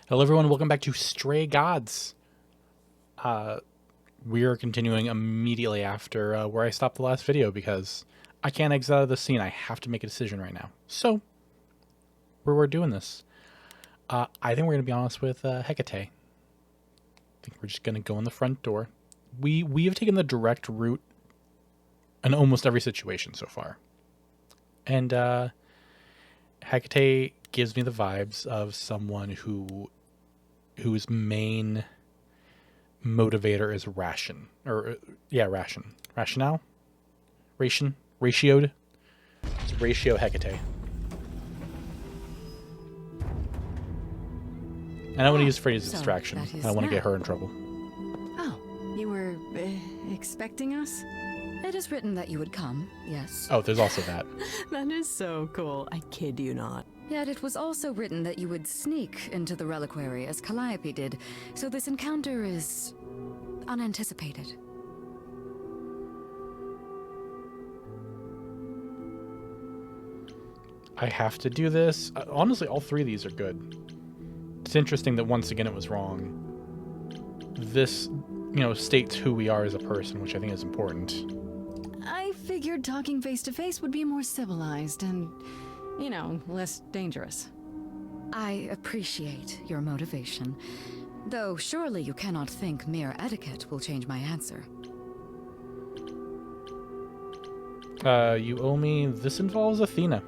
Hello everyone, welcome back to Stray Gods. We are continuing immediately after where I stopped the last video because I can't exit out of the scene. I have to make a decision right now. So, where we're doing this. I think we're going to be honest with Hecate. I think we're just going to go in the front door. We have taken the direct route in almost every situation so far. And Hecate gives me the vibes of someone whose main motivator is ration. Rationale? Ratioed? It's ratio Hecate. And I want to use Freddy's distraction. I don't want to get her in trouble. Oh, you were expecting us? It is written that you would come, yes. Oh, there's also that. That is so cool. I kid you not. Yet it was also written that you would sneak into the reliquary as Calliope did, so this encounter is unanticipated. I have to do this. Honestly, all three of these are good. It's interesting that once again it was wrong. This, states who we are as a person, which I think is important. I figured talking face to face would be more civilized and, less dangerous. I appreciate your motivation, though surely you cannot think mere etiquette will change my answer. You owe me. This involves Athena.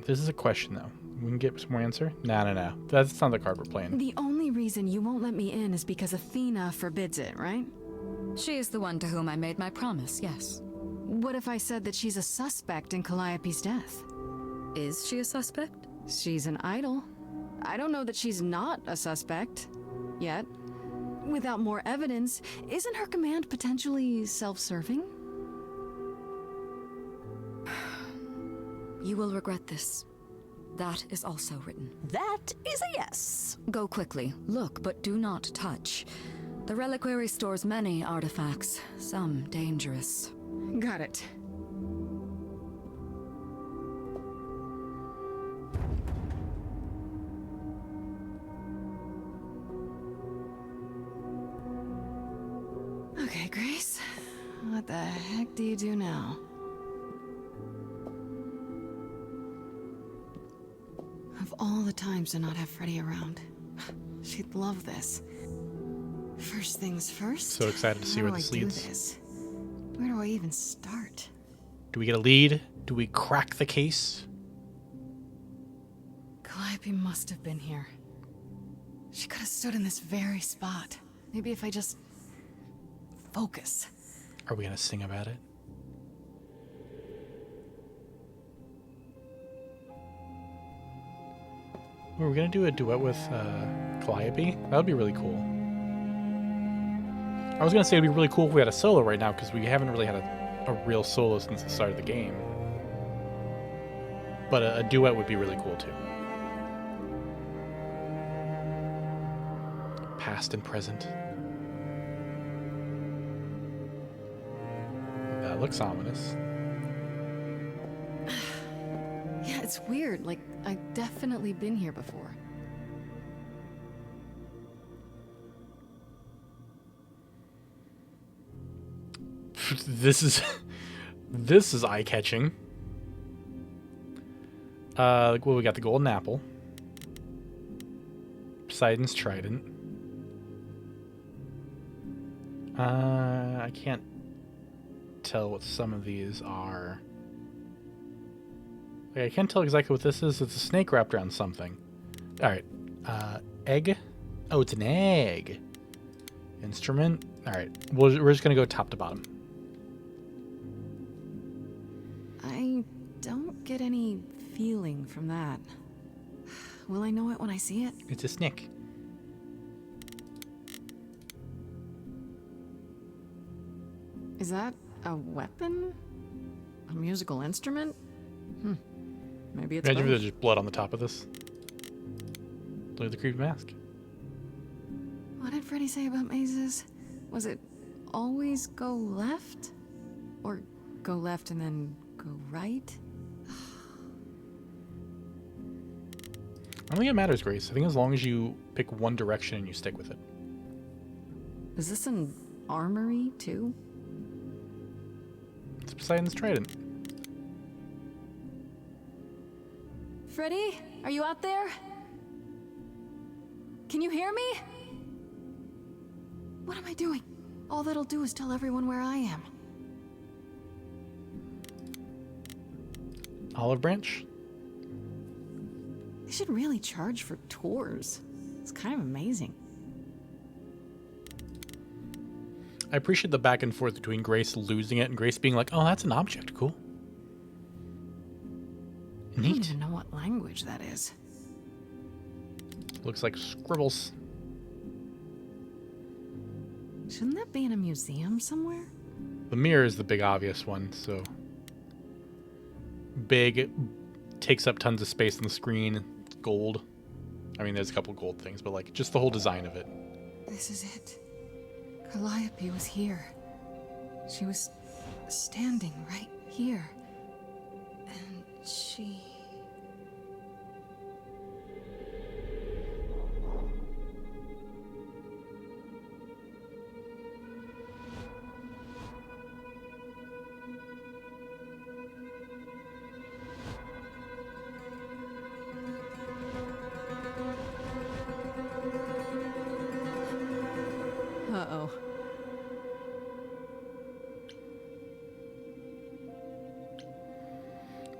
This is a question, though. We can get some more answer? No. That's not the card we're playing. The only reason you won't let me in is because Athena forbids it, right? She is the one to whom I made my promise, yes. What if I said that she's a suspect in Calliope's death? Is she a suspect? She's an idol. I don't know that she's not a suspect. Yet. Without more evidence, isn't her command potentially self-serving? You will regret this. That is also written. That is a yes. Go quickly. Look, but do not touch. The reliquary stores many artifacts, some dangerous. Got it. Okay, Grace. What the heck do you do now? Of all the times to not have Freddy around, she'd love this. First things first. So excited to see where this How do I do leads. this? Where do I even start? Do we get a lead? Do we crack the case? Calliope must have been here. She could have stood in this very spot. Maybe if I just focus. Are we going to sing about it? We're going to do a duet with Calliope? That would be really cool. I was going to say it would be really cool if we had a solo right now, because we haven't really had a real solo since the start of the game. But a duet would be really cool, too. Past and present. That looks ominous. Yeah, it's weird. Like, I've definitely been here before. This is eye-catching. Well, we got the golden apple. Poseidon's trident. I can't tell what some of these are. Like, I can't tell exactly what this is. It's a snake wrapped around something. Alright. Egg? Oh, it's an egg. Instrument? Alright. We're just going to go top to bottom. I don't get any feeling from that. Will I know it when I see it? It's a snake. Is that a weapon? A musical instrument? Maybe it's Imagine if both. there's just blood on the top of this. Look at the creepy mask. What did Freddy say about mazes? Was it always go left? Or go left and then go right? I don't think it matters, Grace. I think as long as you pick one direction and you stick with it. Is this an armory, too? It's Poseidon's trident. Freddy, are you out there? Can you hear me? What am I doing? All that'll do is tell everyone where I am. Olive branch? They should really charge for tours. It's kind of amazing. I appreciate the back and forth between Grace losing it and Grace being like, oh, that's an object. Cool. I don't Neat. even know what language that is. Looks like scribbles. Shouldn't that be in a museum somewhere? The mirror is the big obvious one, so... Big, takes up tons of space on the screen, gold. I mean, there's a couple gold things, but like, just the whole design of it. This is it. Calliope was here. She was standing right here. And she... Uh-oh.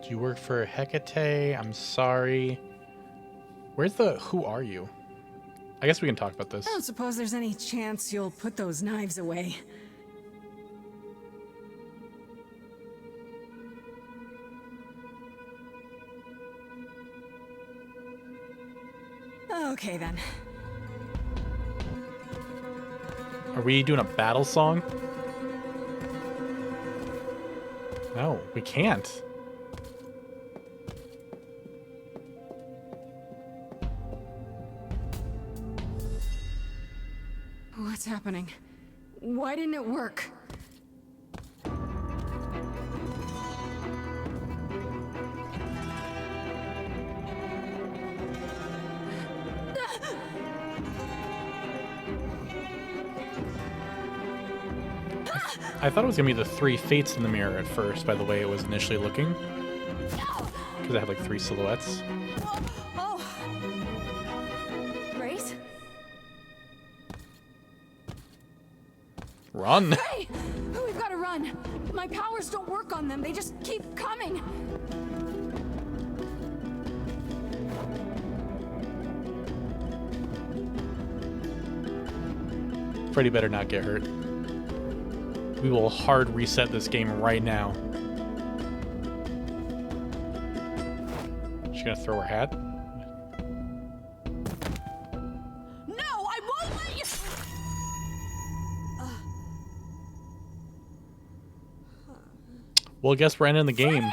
Do you work for Hecate? I'm sorry. Where's the who are you? I guess we can talk about this. I don't suppose there's any chance you'll put those knives away. Okay then. Are we doing a battle song? No, we can't. What's happening? Why didn't it work? I thought it was gonna be the three fates in the mirror at first, by the way it was initially looking. Because I had like three silhouettes. Oh! Grace? Run! Hey! We've got to run! My powers don't work on them, they just keep coming! Freddy better not get hurt. We will hard reset this game right now. She's gonna throw her hat? No, I won't let you! Well, I guess we're ending the game.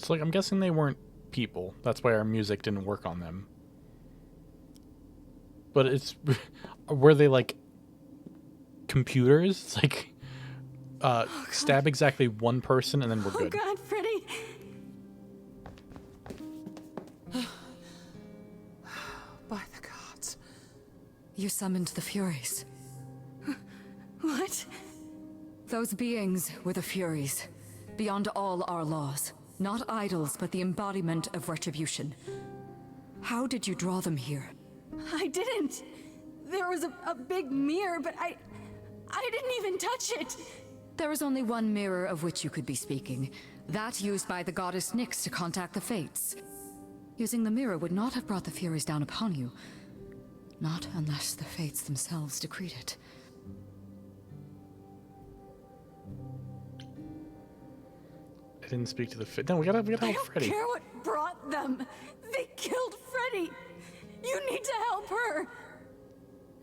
So, like, I'm guessing they weren't people. That's why our music didn't work on them. But it's... were they, like, computers? It's like, stab exactly one person and then we're good. Oh God, Freddy! By the gods. You summoned the Furies. What? Those beings were the Furies, beyond all our laws. Not idols, but the embodiment of retribution. How did you draw them here? I didn't. There was a big mirror, but I didn't even touch it. There is only one mirror of which you could be speaking. That used by the goddess Nyx to contact the Fates. Using the mirror would not have brought the Furies down upon you. Not unless the Fates themselves decreed it. I didn't speak to the No, we gotta I help don't Freddy. care what brought them. They killed Freddy. You need to help her.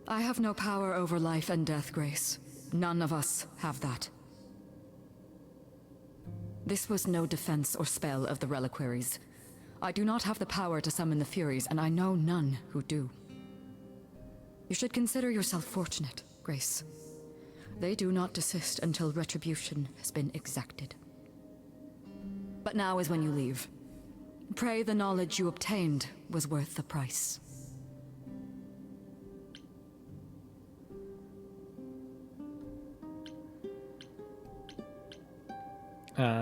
I have no power over life and death, Grace. None of us have that. This was no defense or spell of the reliquaries. I do not have the power to summon the Furies, and I know none who do. You should consider yourself fortunate, Grace. They do not desist until retribution has been exacted. But now is when you leave. Pray the knowledge you obtained was worth the price. I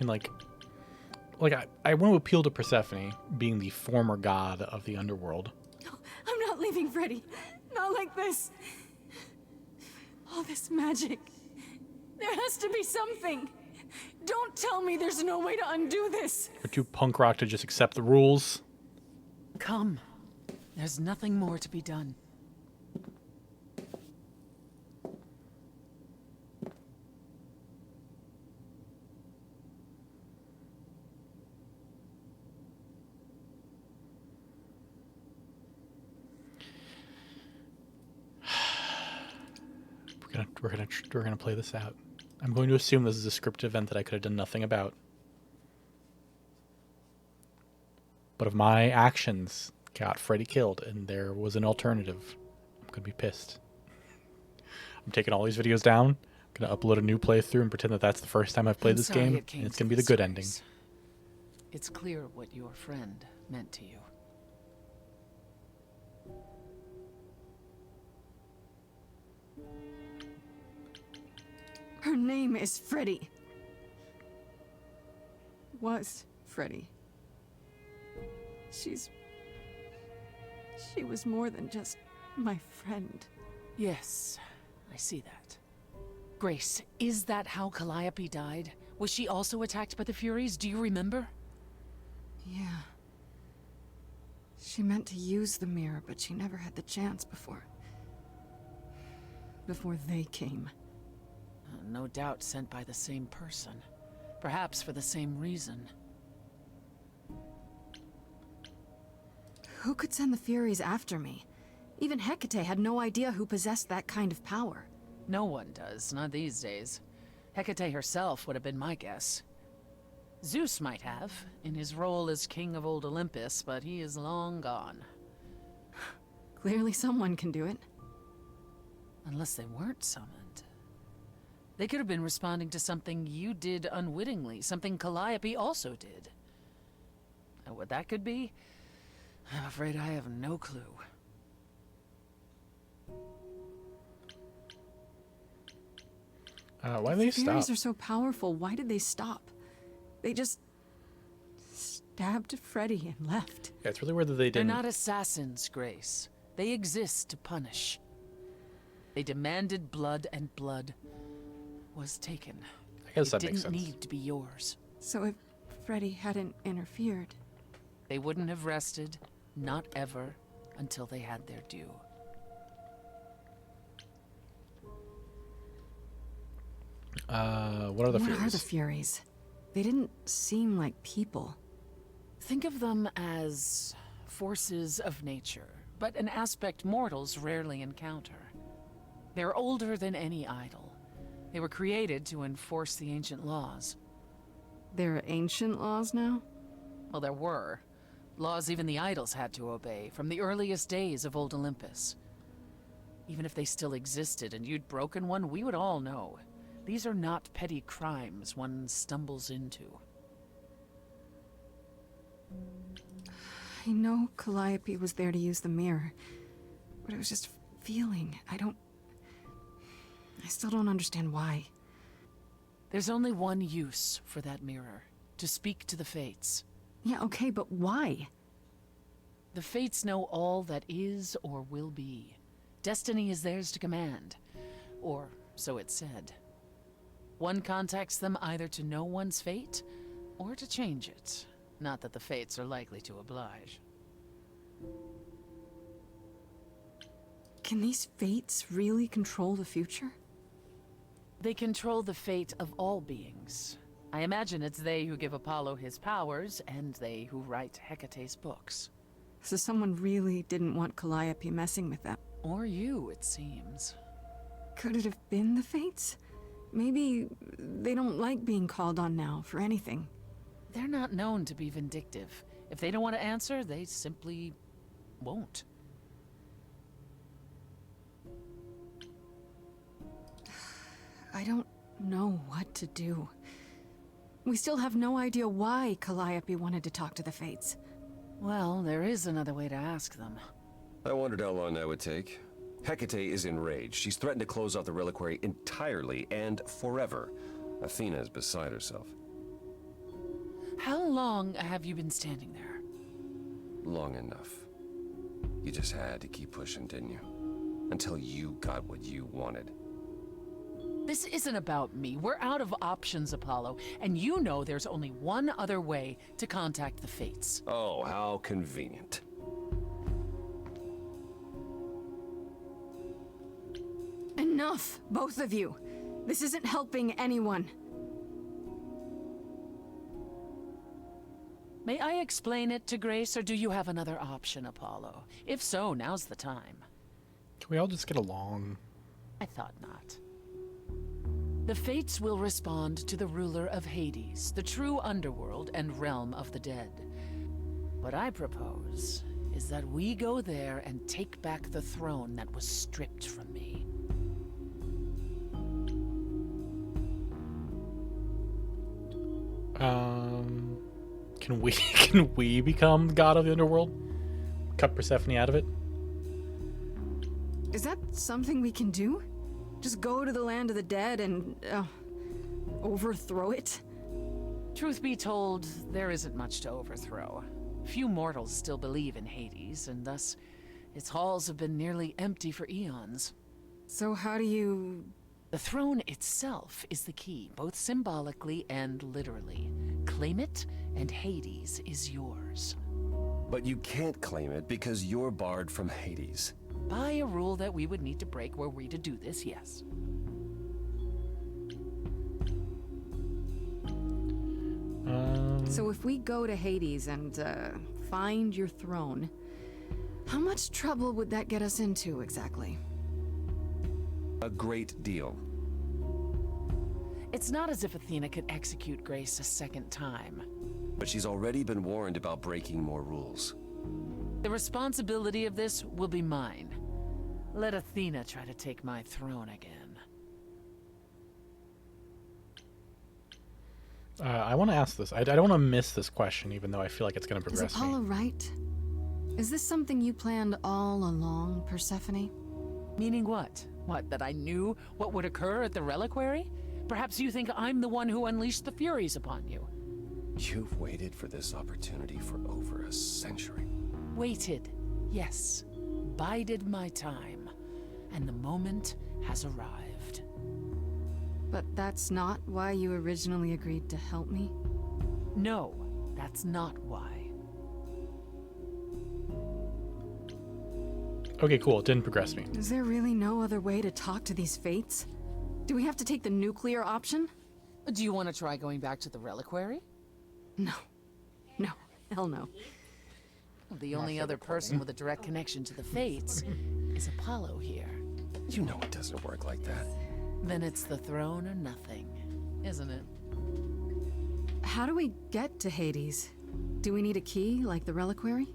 mean, I want to appeal to Persephone, being the former god of the underworld. I'm not leaving Freddy. Not like this. All this magic. There has to be something. Don't tell me there's no way to undo this. We're too punk rock to just accept the rules. Come. There's nothing more to be done. We're gonna play this out. I'm going to assume this is a scripted event that I could have done nothing about. But if my actions got Freddy killed and there was an alternative, I'm gonna be pissed. I'm taking all these videos down. I'm gonna upload a new playthrough and pretend that that's the first time I've played this game, and it's gonna be the good ending. It's clear what your friend meant to you. Her name is Freddy. Was Freddy. She was more than just my friend. Yes, I see that. Grace, is that how Calliope died? Was she also attacked by the Furies? Do you remember? Yeah. She meant to use the mirror, but she never had the chance before they came. No doubt sent by the same person. Perhaps for the same reason. Who could send the Furies after me? Even Hecate had no idea who possessed that kind of power. No one does, not these days. Hecate herself would have been my guess. Zeus might have, in his role as king of old Olympus, but he is long gone. Clearly someone can do it. Unless they weren't summoned. They could have been responding to something you did unwittingly, something Calliope also did. And what that could be? I'm afraid I have no clue. Why did they stop? The Furies are so powerful, why did they stop? They just stabbed Freddy and left. Yeah, it's really weird that they didn't. They're not assassins, Grace. They exist to punish. They demanded blood, and blood was taken. I guess that makes It didn't sense. need to be yours. So if Freddy hadn't interfered... They wouldn't have rested, not ever, until they had their due. What are the What Furies? are the Furies? They didn't seem like people. Think of them as forces of nature, but an aspect mortals rarely encounter. They're older than any idol. They were created to enforce the ancient laws. There are ancient laws now? Well, there were. Laws even the idols had to obey, from the earliest days of old Olympus. Even if they still existed and you'd broken one, we would all know. These are not petty crimes one stumbles into. I know Calliope was there to use the mirror, but it was just feeling. I still don't understand why. There's only one use for that mirror, to speak to the Fates. Yeah, okay, but why? The Fates know all that is or will be. Destiny is theirs to command. Or so it's said. One contacts them either to know one's fate, or to change it. Not that the Fates are likely to oblige. Can these fates really control the future? They control the fate of all beings. I imagine it's they who give Apollo his powers, and they who write Hecate's books. So someone really didn't want Calliope messing with them. Or you, it seems. Could it have been the fates? Maybe they don't like being called on now for anything. They're not known to be vindictive. If they don't want to answer, they simply won't. I don't know what to do. We still have no idea why Calliope wanted to talk to the Fates. Well, there is another way to ask them. I wondered how long that would take. Hecate is enraged. She's threatened to close off the reliquary entirely and forever. Athena is beside herself. How long have you been standing there? Long enough. You just had to keep pushing, didn't you? Until you got what you wanted. This isn't about me. We're out of options, Apollo, and you know there's only one other way to contact the Fates. Oh, how convenient. Enough, both of you. This isn't helping anyone. May I explain it to Grace, or do you have another option, Apollo? If so, now's the time. Can we all just get along? I thought not. The Fates will respond to the ruler of Hades, the true underworld and realm of the dead. What I propose is that we go there and take back the throne that was stripped from me. Can we become the god of the underworld? Cut Persephone out of it? Is that something we can do? Just go to the land of the dead and, overthrow it? Truth be told, there isn't much to overthrow. Few mortals still believe in Hades, and thus its halls have been nearly empty for eons. So how do you... The throne itself is the key, both symbolically and literally. Claim it, and Hades is yours. But you can't claim it because you're barred from Hades. By a rule that we would need to break were we to do this, yes. So if we go to Hades and, find your throne, how much trouble would that get us into, exactly? A great deal. It's not as if Athena could execute Grace a second time. But she's already been warned about breaking more rules. The responsibility of this will be mine. Let Athena try to take my throne again. I want to ask this. I don't want to miss this question, even though I feel like it's going to Is progress Apollo me. right? Is this something you planned all along, Persephone? Meaning what? What, that I knew what would occur at the reliquary? Perhaps you think I'm the one who unleashed the Furies upon you. You've waited for this opportunity for over a century. Waited, yes. Bided my time. And the moment has arrived. But that's not why you originally agreed to help me? No, that's not why. Okay, cool. It didn't progress me. Is there really no other way to talk to these Fates? Do we have to take the nuclear option? Do you want to try going back to the reliquary? No. No. Hell no. The only other person with a direct connection to the Fates is Apollo here. You know it doesn't work like that. Then it's the throne or nothing, isn't it? How do we get to Hades? Do we need a key, like the reliquary?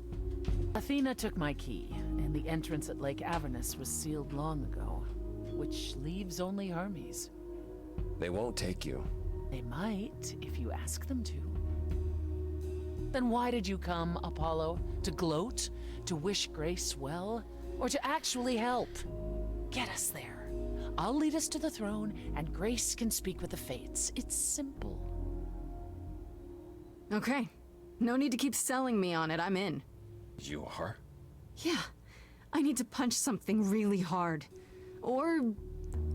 Athena took my key, and the entrance at Lake Avernus was sealed long ago, which leaves only Hermes. They won't take you. They might, if you ask them to. Then why did you come, Apollo? To gloat? To wish Grace well? Or to actually help? Get us there. I'll lead us to the throne, and Grace can speak with the Fates. It's simple. Okay. No need to keep selling me on it. I'm in. You are? Yeah. I need to punch something really hard. Or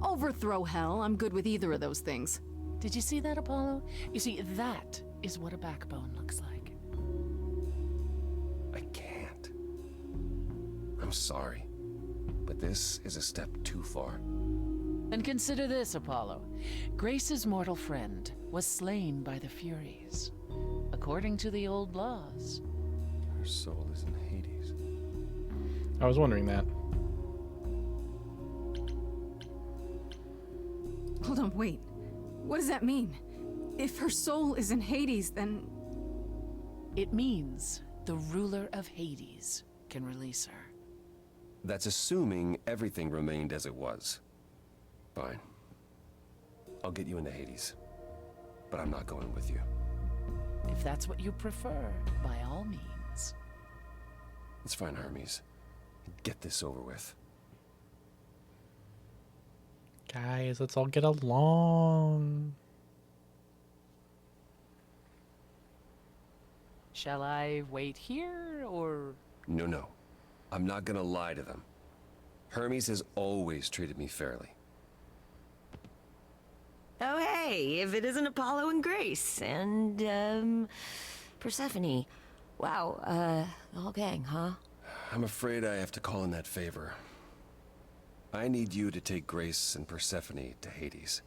overthrow hell. I'm good with either of those things. Did you see that, Apollo? You see, that is what a backbone looks like. I can't. I'm sorry. But this is a step too far. And consider this, Apollo. Grace's mortal friend was slain by the Furies, according to the old laws. Her soul is in Hades. I was wondering that. Hold on, wait. What does that mean? If her soul is in Hades, then... It means the ruler of Hades can release her. That's assuming everything remained as it was. Fine. I'll get you into Hades. But I'm not going with you. If that's what you prefer, by all means. It's fine, Hermes. Get this over with. Guys, let's all get along. Shall I wait here, or... No. I'm not gonna lie to them. Hermes has always treated me fairly. Oh, hey, if it isn't Apollo and Grace, and, Persephone. Wow, the whole gang, huh? I'm afraid I have to call in that favor. I need you to take Grace and Persephone to Hades.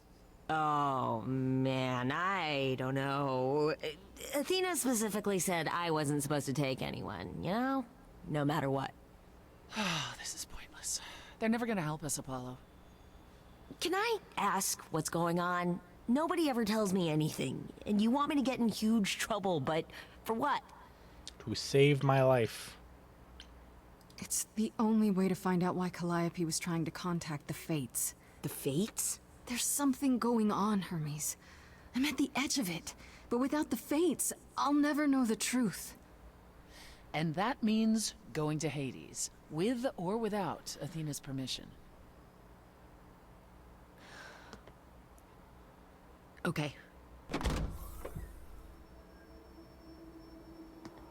Oh, man, I don't know. Athena specifically said I wasn't supposed to take anyone, you know? No matter what. Oh, this is pointless. They're never gonna help us, Apollo. Can I ask what's going on? Nobody ever tells me anything, and you want me to get in huge trouble, but for what? To save my life. It's the only way to find out why Calliope was trying to contact the Fates. The Fates? There's something going on, Hermes. I'm at the edge of it. But without the Fates, I'll never know the truth. And that means going to Hades, with or without Athena's permission. Okay.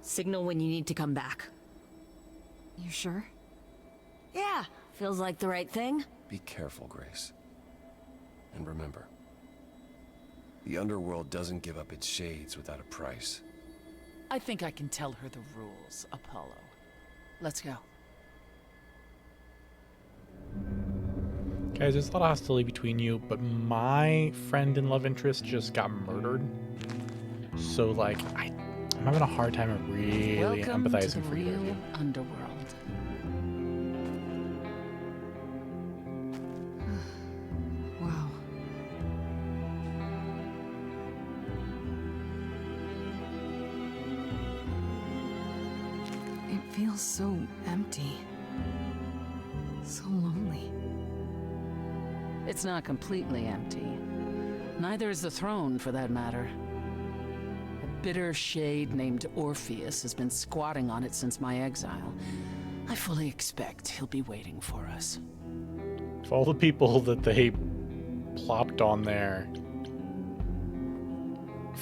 Signal when you need to come back. You sure? Yeah, feels like the right thing. Be careful, Grace. And remember, the underworld doesn't give up its shades without a price. I think I can tell her the rules, Apollo. Let's go. Guys, there's a lot of hostility between you, but my friend and love interest just got murdered. So, like, I'm having a hard time of really Welcome to the empathizing for either of real you. underworld. Wow. It feels so empty. So lonely. It's not completely empty. Neither is the throne, for that matter. A bitter shade named Orpheus has been squatting on it since my exile. I fully expect he'll be waiting for us. For all the people that they plopped on there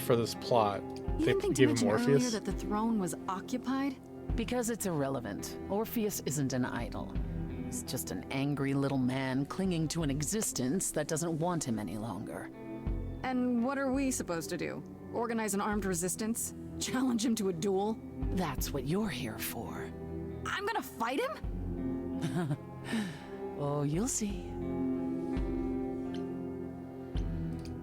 for this plot, You they didn't think to gave him mention earlier Orpheus. that the throne was occupied? Because it's irrelevant. Orpheus isn't an idol. He's just an angry little man clinging to an existence that doesn't want him any longer. And what are we supposed to do? Organize an armed resistance? Challenge him to a duel? That's what you're here for. I'm gonna fight him? Oh, you'll see.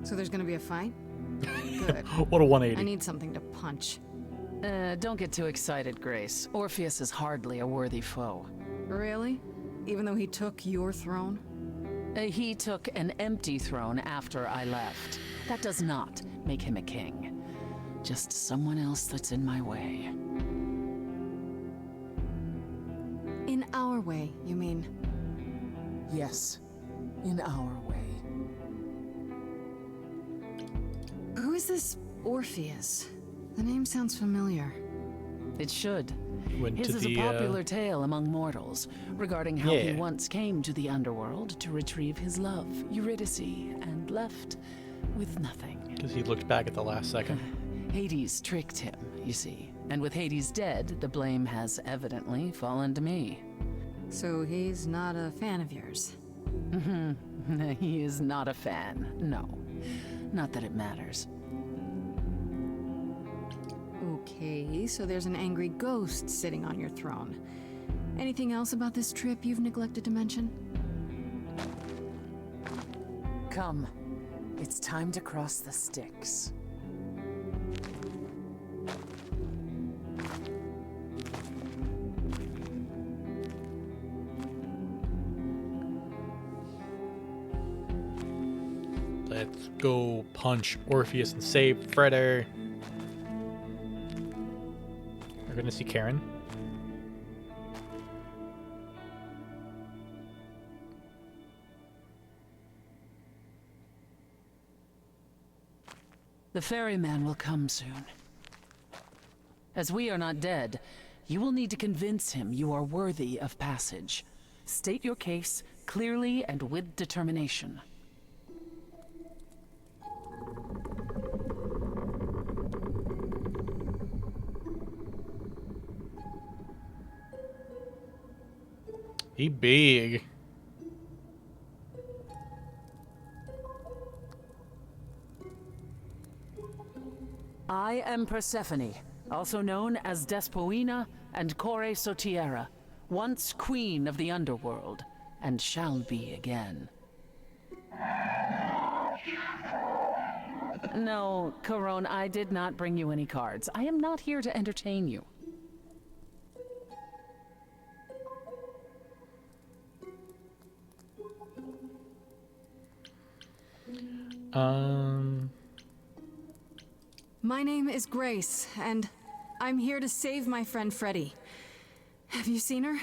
So there's gonna be a fight? Good. What a I 180. need something to punch. Don't get too excited, Grace. Orpheus is hardly a worthy foe. Really? Even though he took your throne? He took an empty throne after I left. That does not make him a king. Just someone else that's in my way. In our way, you mean? Yes, in our way. Who is this Orpheus? The name sounds familiar. It should. Went His to is the, a popular tale among mortals regarding how he Yeah. once came to the underworld to retrieve his love, Eurydice, and left with nothing. Because he looked back at the last second. Hades tricked him, you see. And with Hades dead, the blame has evidently fallen to me. So he's not a fan of yours? He is not a fan, no. Not that it matters. Okay, so there's an angry ghost sitting on your throne. Anything else about this trip you've neglected to mention? Come. It's time to cross the Styx. Let's go punch Orpheus and save Fredder. We're gonna see Karen. The ferryman will come soon. As we are not dead, you will need to convince him you are worthy of passage. State your case clearly and with determination. He big. I am Persephone, also known as Despoina and Kore Sotiera, once queen of the underworld, and shall be again. No, Corone, I did not bring you any cards. I am not here to entertain you. My name is Grace, and I'm here to save my friend Freddy. Have you seen her?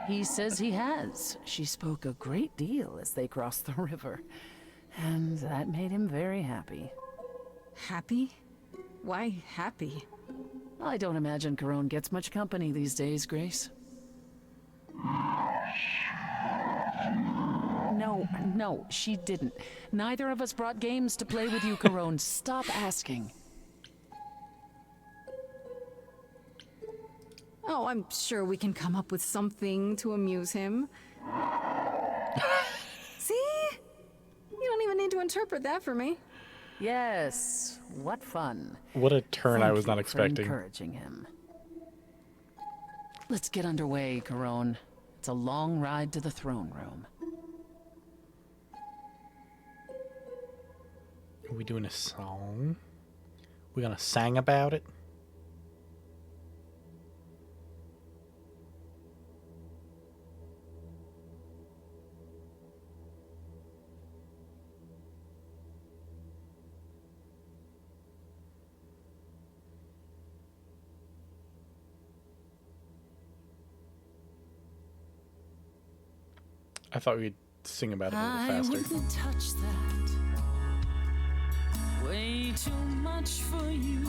He says he has. She spoke a great deal as they crossed the river, and that made him very happy. Happy? Why happy? I don't imagine Corone gets much company these days, Grace. No, she didn't. Neither of us brought games to play with you, Corone. Stop asking. Oh, I'm sure we can come up with something to amuse him. See? You don't even need to interpret that for me. Yes, what fun. What a turn I Thank was not you for expecting. encouraging him. Let's get underway, Corone. It's a long ride to the throne room. Are we doing a song? We gonna sing about it? I thought we'd sing about it a little I faster. wouldn't touch that. Way too much for you.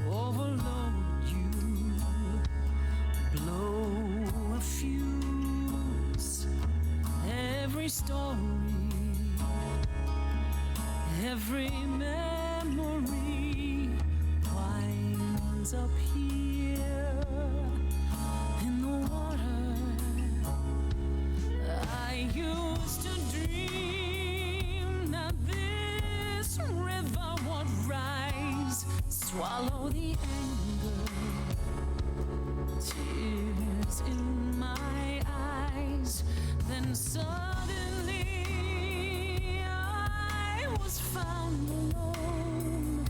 Overload you. Blow a fuse. Every story, every memory winds up here in the water. I used to dream that this river would rise, swallow the anger, tears in my eyes. Then suddenly I was found alone.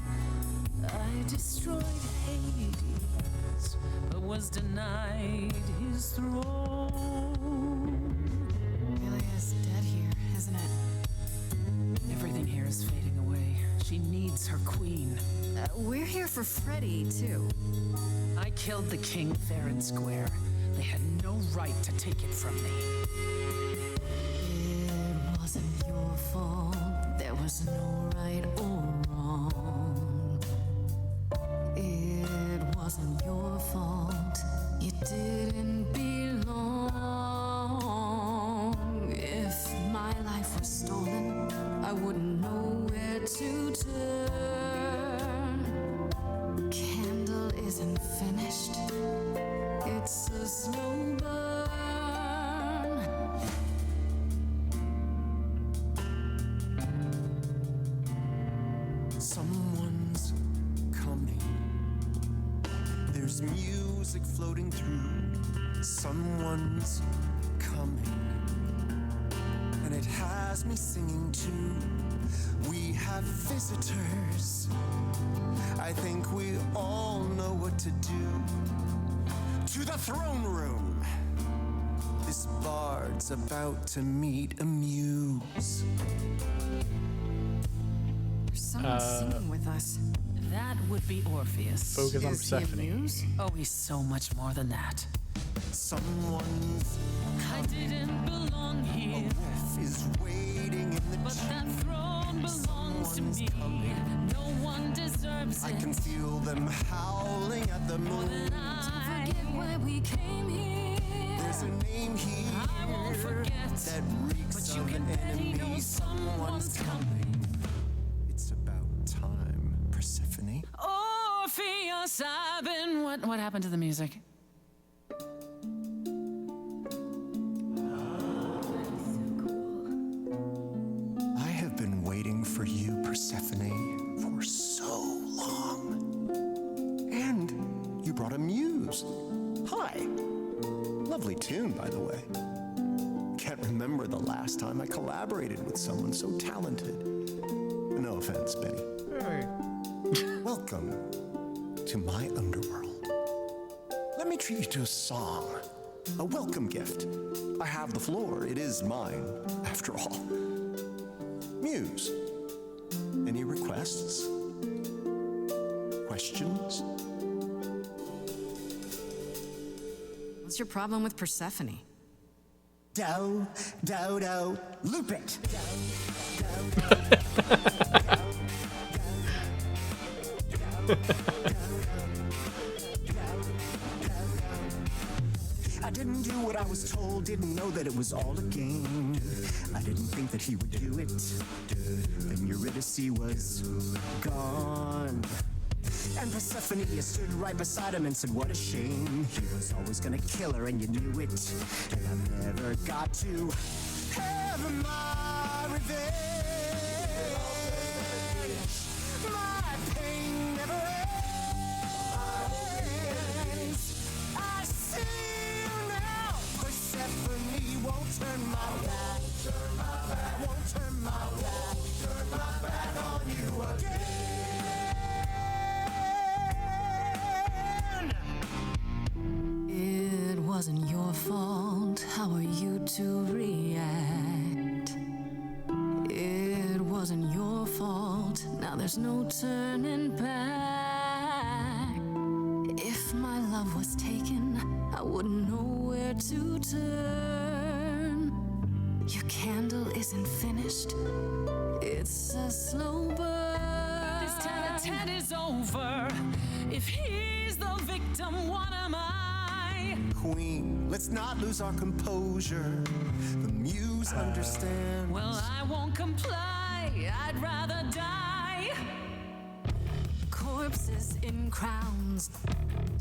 I destroyed Hades, but was denied his throne. Really is dead here, isn't it? Everything here is fading away. She needs her queen. We're here for Freddy, too. I killed the king fair and square. They had no right to take it from me. It wasn't your fault. There was no right or wrong. It wasn't your fault. You didn't belong. If my life was stolen, I wouldn't know where to turn. Candle isn't finished. It's a slow burn. Someone's coming. There's music floating through. Someone's coming. And it has me singing too. We have visitors. I think we all know what to do. To the throne room. This bard's about to meet a muse. There's someone singing with us. That would be Orpheus. Focus on Is he a Persephone. muse? Oh, he's so much more than that. Someone's I didn't belong here, wolf is waiting in the but that tree. throne belongs to me. No one deserves I it can feel them howling at the more moon. than I. Forget why we came here. There's a name here I won't forget, that reeks but you of can an bet he enemy. knows someone's coming. It's about time, Persephone. Orpheus, I've been. What happened to the music? I have been waiting for you, Persephone, for so long. And you brought a muse. Hi. Lovely tune, by the way. Can't remember the last time I collaborated with someone so talented. No offense, Benny. Welcome to my underworld. Let me treat you to a song, a welcome gift. I have the floor. It is mine, after all. Muse. Any requests? Questions? What's your problem with Persephone? Do, loop it. I didn't do what I was told, didn't know that it was all a game. I didn't think that he would do it. Then Eurydice was gone. And Persephone stood right beside him and said, what a shame. He was always gonna kill her and you knew it. And I never got to have my revenge. My pain never ends. I see you now. Persephone won't turn my back. Won't turn my back. Turn my back on you again. It wasn't your fault. How are you to react? It wasn't your fault. Now there's no turning back. If my love was taken, I wouldn't know where to turn. Your candle isn't finished. It's a slow burn. This tete-a-tete is over. If he's the victim, what am I? Queen, let's not lose our composure. The muse understands. Well, I won't comply. I'd rather die. Corpses in crowns,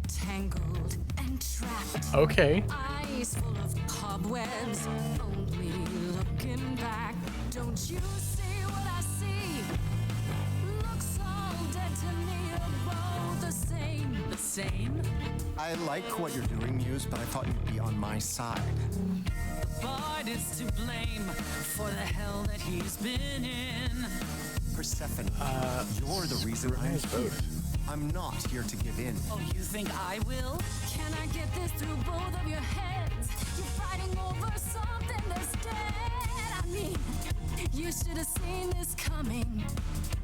tangled and trapped. Okay. Eyes full of cobwebs, only looking back. Don't you see what I see? Looks all dead to me, you're both the same. The same? I like what you're doing, Muse, but I thought you'd be on my side. Bard is to blame for the hell that he's been in. Persephone, you're the reason I'm Rise here. both. I'm not here to give in. Oh, you think I will? Can I get this through both of your heads? You're fighting over something that's dead. I mean, you should have seen this coming.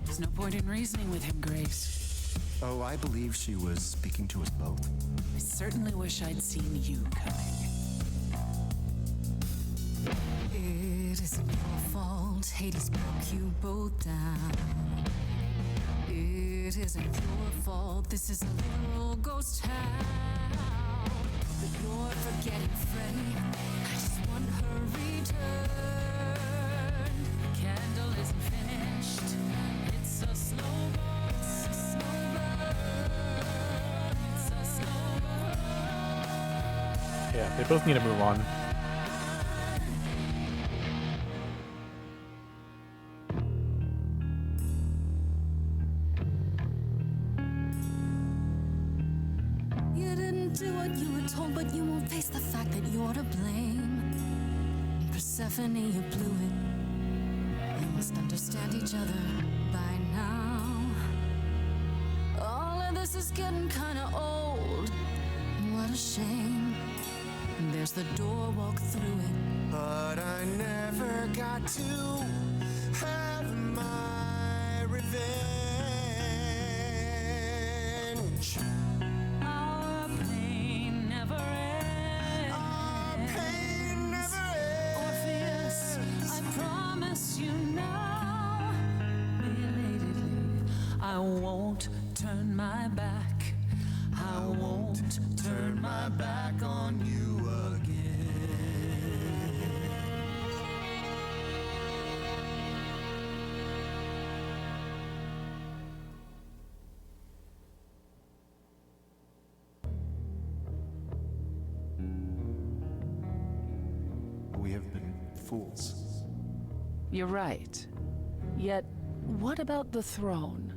There's no point in reasoning with him, Grace. Oh, I believe she was speaking to us both. I certainly wish I'd seen you coming. It isn't your fault. Hades broke you both down. It isn't your fault. This is a little ghost town. But you're forgetting Freddie. I just want her return. Candle isn't finished. It's a slow burn. It's a slow burn. It's a slow burn. Yeah, they both need to move on. You didn't do what you were told, but you won't face the fact that you're to blame. Persephone, you blew it. You must understand each other by now. All of this is getting kinda old. What a shame. And there's the door, walk through it. But I never got to have my revenge. Our pain never ends. Our pain never ends. Orpheus, I promise you now, belatedly, I won't turn my back. I won't turn my back on you again. We have been fools. You're right. Yet, what about the throne?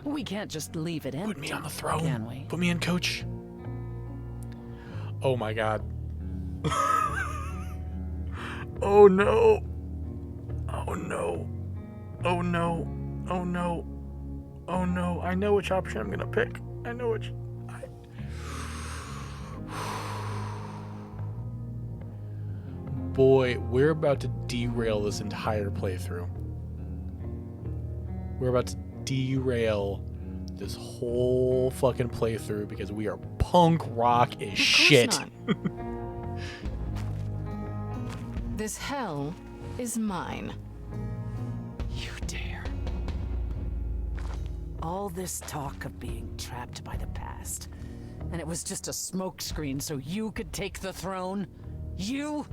We can't just leave it empty. Put me on the throne. Can we? Put me in, coach. Oh my god. Oh no. Oh no. Oh no. Oh no. Oh no. I know which option I'm gonna pick. I know which. Boy, we're about to derail this entire playthrough. We're about to derail this whole fucking playthrough because we are punk rock as shit. This hell is mine. You dare. All this talk of being trapped by the past, and it was just a smokescreen so you could take the throne? You?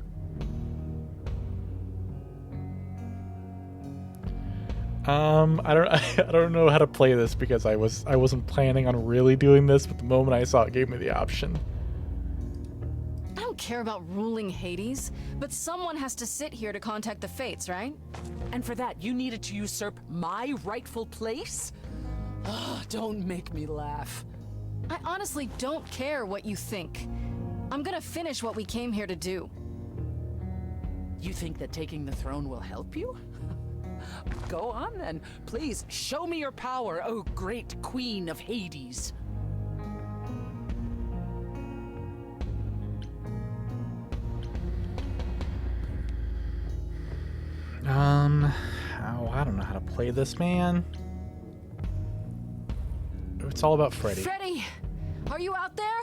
I don't know how to play this because I wasn't planning on really doing this, but the moment I saw it gave me the option. I don't care about ruling Hades, but someone has to sit here to contact the Fates, right? And for that, you needed to usurp my rightful place? Ugh, don't make me laugh. I honestly don't care what you think. I'm gonna finish what we came here to do. You think that taking the throne will help you? Go on then. Please, show me your power, oh great queen of Hades. Oh, I don't know how to play this, man. It's all about Freddy. Freddy, are you out there?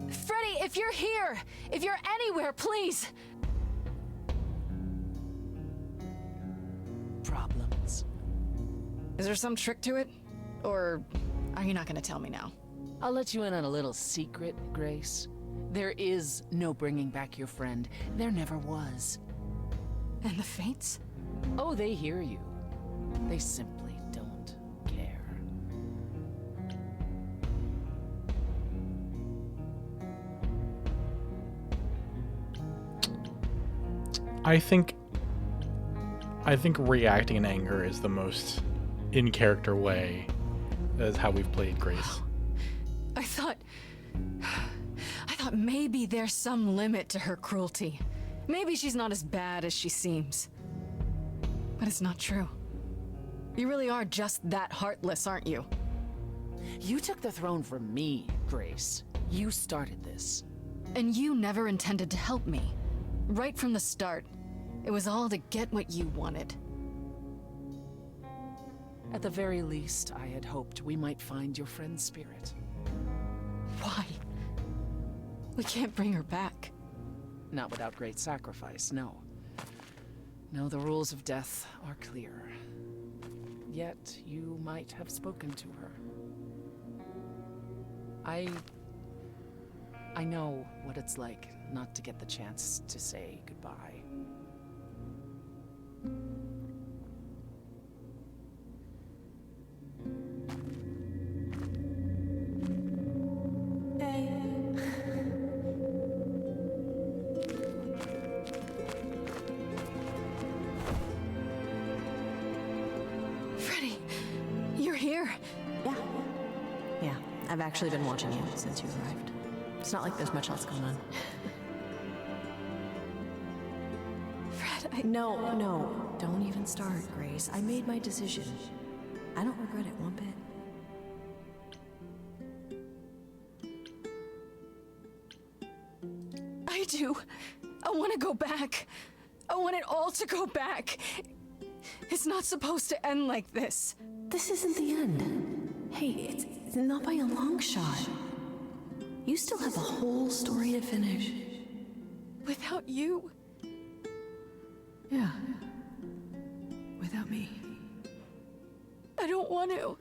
Freddy, if you're here, if you're anywhere, please. Problems. Is there some trick to it? Or are you not gonna tell me now? I'll let you in on a little secret, Grace. There is no bringing back your friend. There never was. And the Fates? Oh, they hear you. They simply don't care. I think reacting in anger is the most in-character way. That is how we've played Grace. I thought maybe there's some limit to her cruelty. Maybe she's not as bad as she seems. But it's not true. You really are just that heartless, aren't you? You took the throne from me, Grace. You started this. And you never intended to help me. Right from the start. It was all to get what you wanted. At the very least, I had hoped we might find your friend's spirit. Why? We can't bring her back. Not without great sacrifice, no. No, the rules of death are clear. Yet, you might have spoken to her. I know what it's like not to get the chance to say goodbye. Freddy, you're here. Yeah, I've actually been watching you since you arrived. It's not like there's much else going on. Fred, No, don't even start, Grace. I made my decision. I don't regret it one bit. do. I want to go back. I want it all to go back. It's not supposed to end like this. This isn't the end. Hey, it's not by a long shot. You still have a whole story to finish. Without you. Yeah. Without me. I don't want to.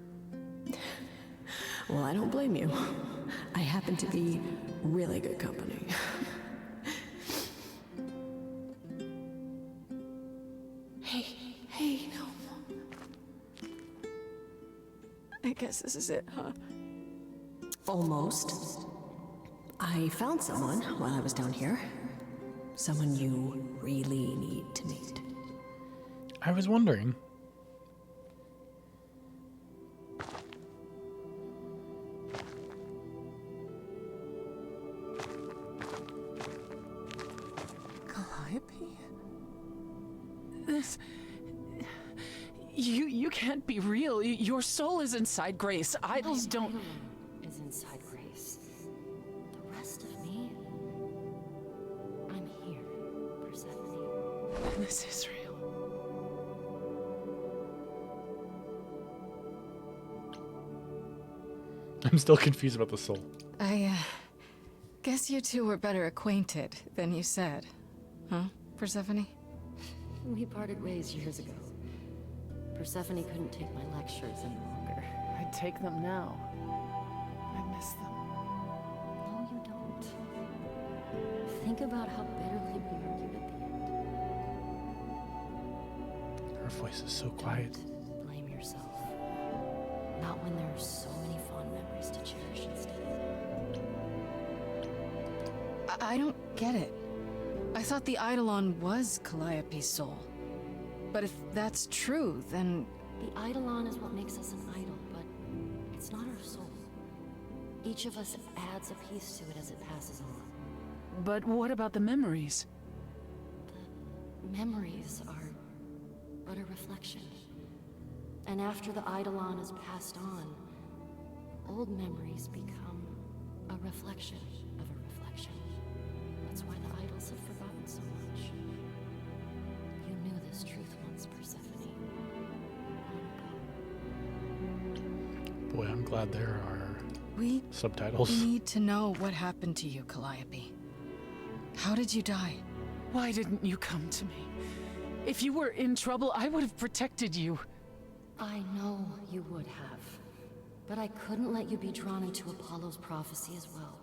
Well, I don't blame you. I happen to be really good company. Hey, no. I guess this is it, huh? Almost. I found someone while I was down here. Someone you really need to meet. I was wondering. Calliope? This... You can't be real. Your soul is inside Grace. Idols don't... Is inside Grace. The rest of me... I'm here, Persephone. This is real. I'm still confused about the soul. I, guess you two were better acquainted than you said. Huh, Persephone? We parted ways years ago. Persephone couldn't take my lectures any longer. I'd take them now. I miss them. No, you don't. Think about how bitterly we argued at the end. Her voice is so quiet. Don't blame yourself. Not when there are so many fond memories to cherish instead. I don't get it. I thought the Eidolon was Calliope's soul. But if that's true, then... The Eidolon is what makes us an idol, but it's not our soul. Each of us adds a piece to it as it passes on. But what about the memories? The memories are but a reflection. And after the Eidolon is passed on, old memories become a reflection of a reflection. That's why the idols have forgotten so much. You knew this truth once, Persephone. Long ago. Boy, I'm glad there are We subtitles. need to know what happened to you, Calliope. How did you die? Why didn't you come to me? If you were in trouble, I would have protected you. I know you would have. But I couldn't let you be drawn into Apollo's prophecy as well.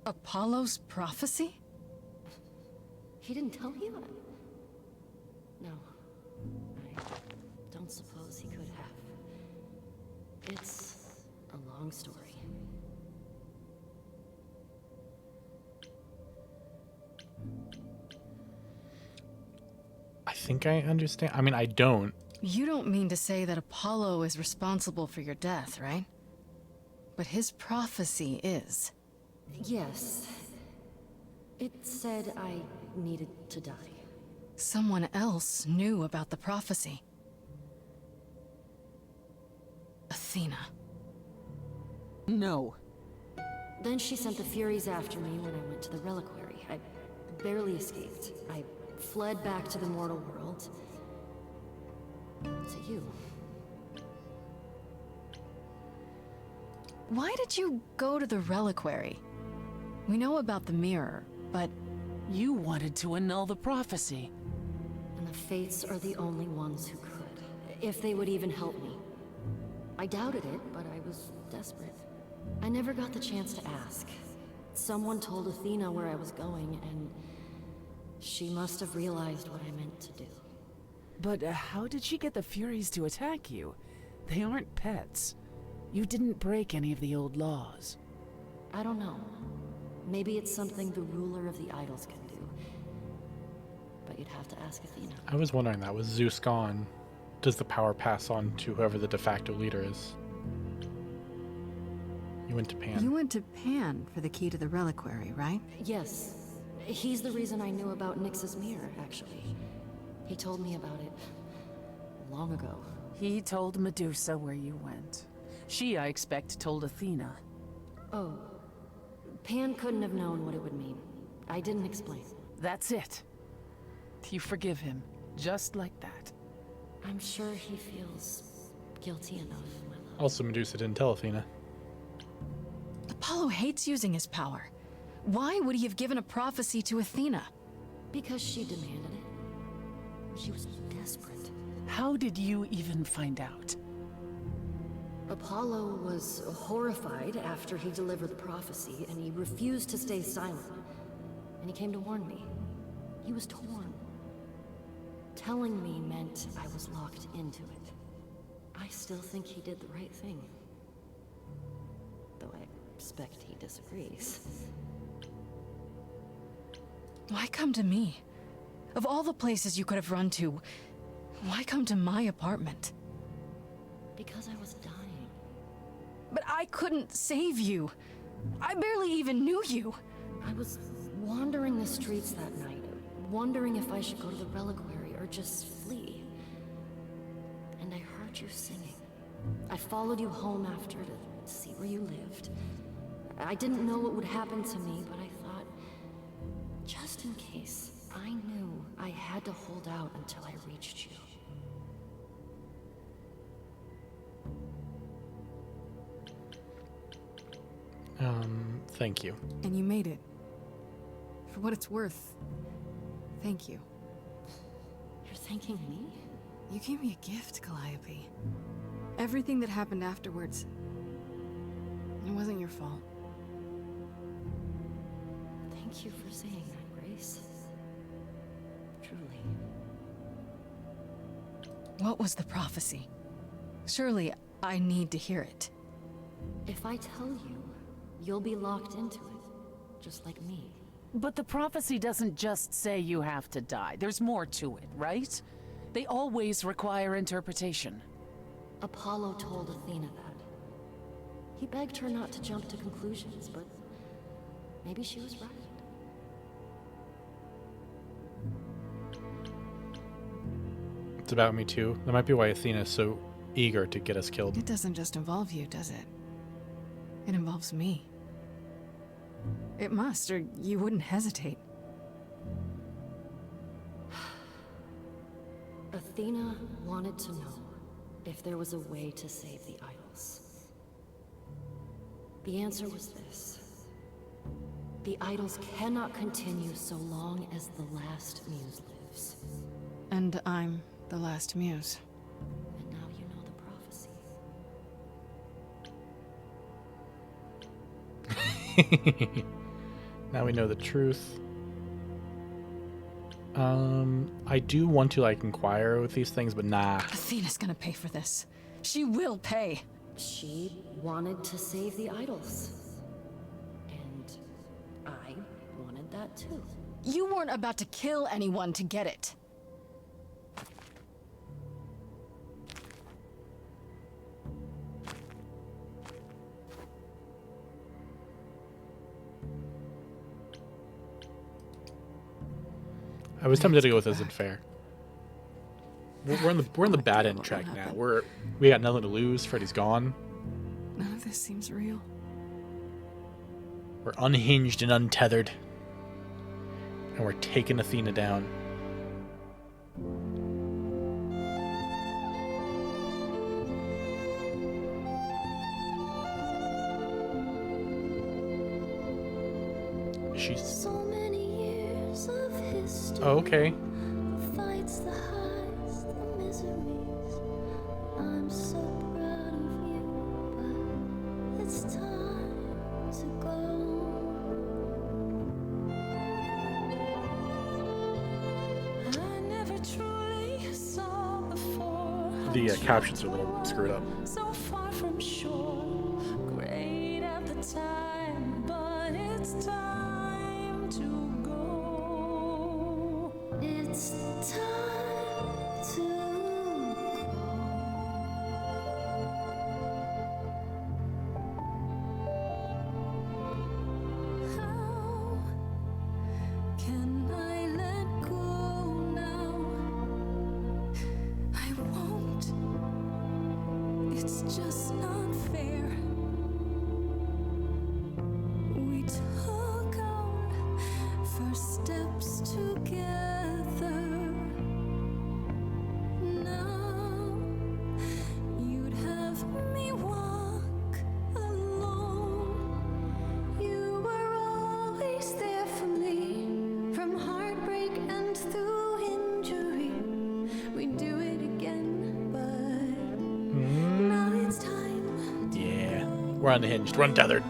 Apollo's prophecy? He didn't tell you? No. I don't suppose he could have. It's a long story. I think I understand. I mean, I don't. You don't mean to say that Apollo is responsible for your death, right? But his prophecy is. Yes. It said I needed to die. Someone else knew about the prophecy. Athena. No. Then she sent the Furies after me when I went to the reliquary. I barely escaped. I fled back to the mortal world. To you. Why did you go to the reliquary? We know about the mirror, but... You wanted to annul the prophecy. And the Fates are the only ones who could. If they would even help me. I doubted it, but I was desperate. I never got the chance to ask. Someone told Athena where I was going, and she must have realized what I meant to do. But how did she get the Furies to attack you? They aren't pets. You didn't break any of the old laws. I don't know. Maybe it's something the ruler of the idols can do. But you'd have to ask Athena. I was wondering that. With Zeus gone, does the power pass on to whoever the de facto leader is? You went to Pan. You went to Pan for the key to the reliquary, right? Yes. He's the reason I knew about Nyx's mirror, actually. He told me about it long ago. He told Medusa where you went. She, I expect, told Athena. Oh, Pan couldn't have known what it would mean. I didn't explain. That's it. You forgive him, just like that. I'm sure he feels guilty enough, my love. Also, Medusa didn't tell Athena. Apollo hates using his power. Why would he have given a prophecy to Athena? Because she demanded it. She was desperate. How did you even find out? Apollo was horrified after he delivered the prophecy, and he refused to stay silent. And he came to warn me. He was torn. Telling me meant I was locked into it. I still think he did the right thing. Though I expect he disagrees. Why come to me? Of all the places you could have run to, why come to my apartment? Because I was dying. But I couldn't save you. I barely even knew you. I was wandering the streets that night, wondering if I should go to the reliquary or just flee. And I heard you singing. I followed you home after to see where you lived. I didn't know what would happen to me, but I thought, just in case, I knew I had to hold out until I reached you. Thank you. And you made it. For what it's worth, thank you. You're thanking me? You gave me a gift, Calliope. Everything that happened afterwards, it wasn't your fault. Thank you for saying that, Grace. Truly. What was the prophecy? Surely I need to hear it. If I tell you, you'll be locked into it, just like me. But the prophecy doesn't just say you have to die. There's more to it, right? They always require interpretation. Apollo told Athena that. He begged her not to jump to conclusions, but maybe she was right. It's about me too. That might be why Athena is so eager to get us killed. It doesn't just involve you, does it? It involves me. It must, or you wouldn't hesitate. Athena wanted to know if there was a way to save the idols. The answer was this. The idols cannot continue so long as the last muse lives. And I'm the last muse. And now you know the prophecy. Now we know the truth. I do want to like inquire with these things, but nah. Athena's gonna pay for this. She will pay. She wanted to save the idols. And I wanted that too. You weren't about to kill anyone to get it. I was tempted to go with isn't fair. We're in the bad end track now. We got nothing to lose. Freddy's gone. None of this seems real. We're unhinged and untethered. And we're taking Athena down. She's... So many years of history. Oh, okay. Fights the highs, the miseries. I'm so proud of you, but it's time to go. I never truly saw before. The captions are a little screwed up. So far from shore, great at the time, but it's time to go. It's time to go. How can I let go now? I won't. It's just not fair. We We're unhinged. We're untethered.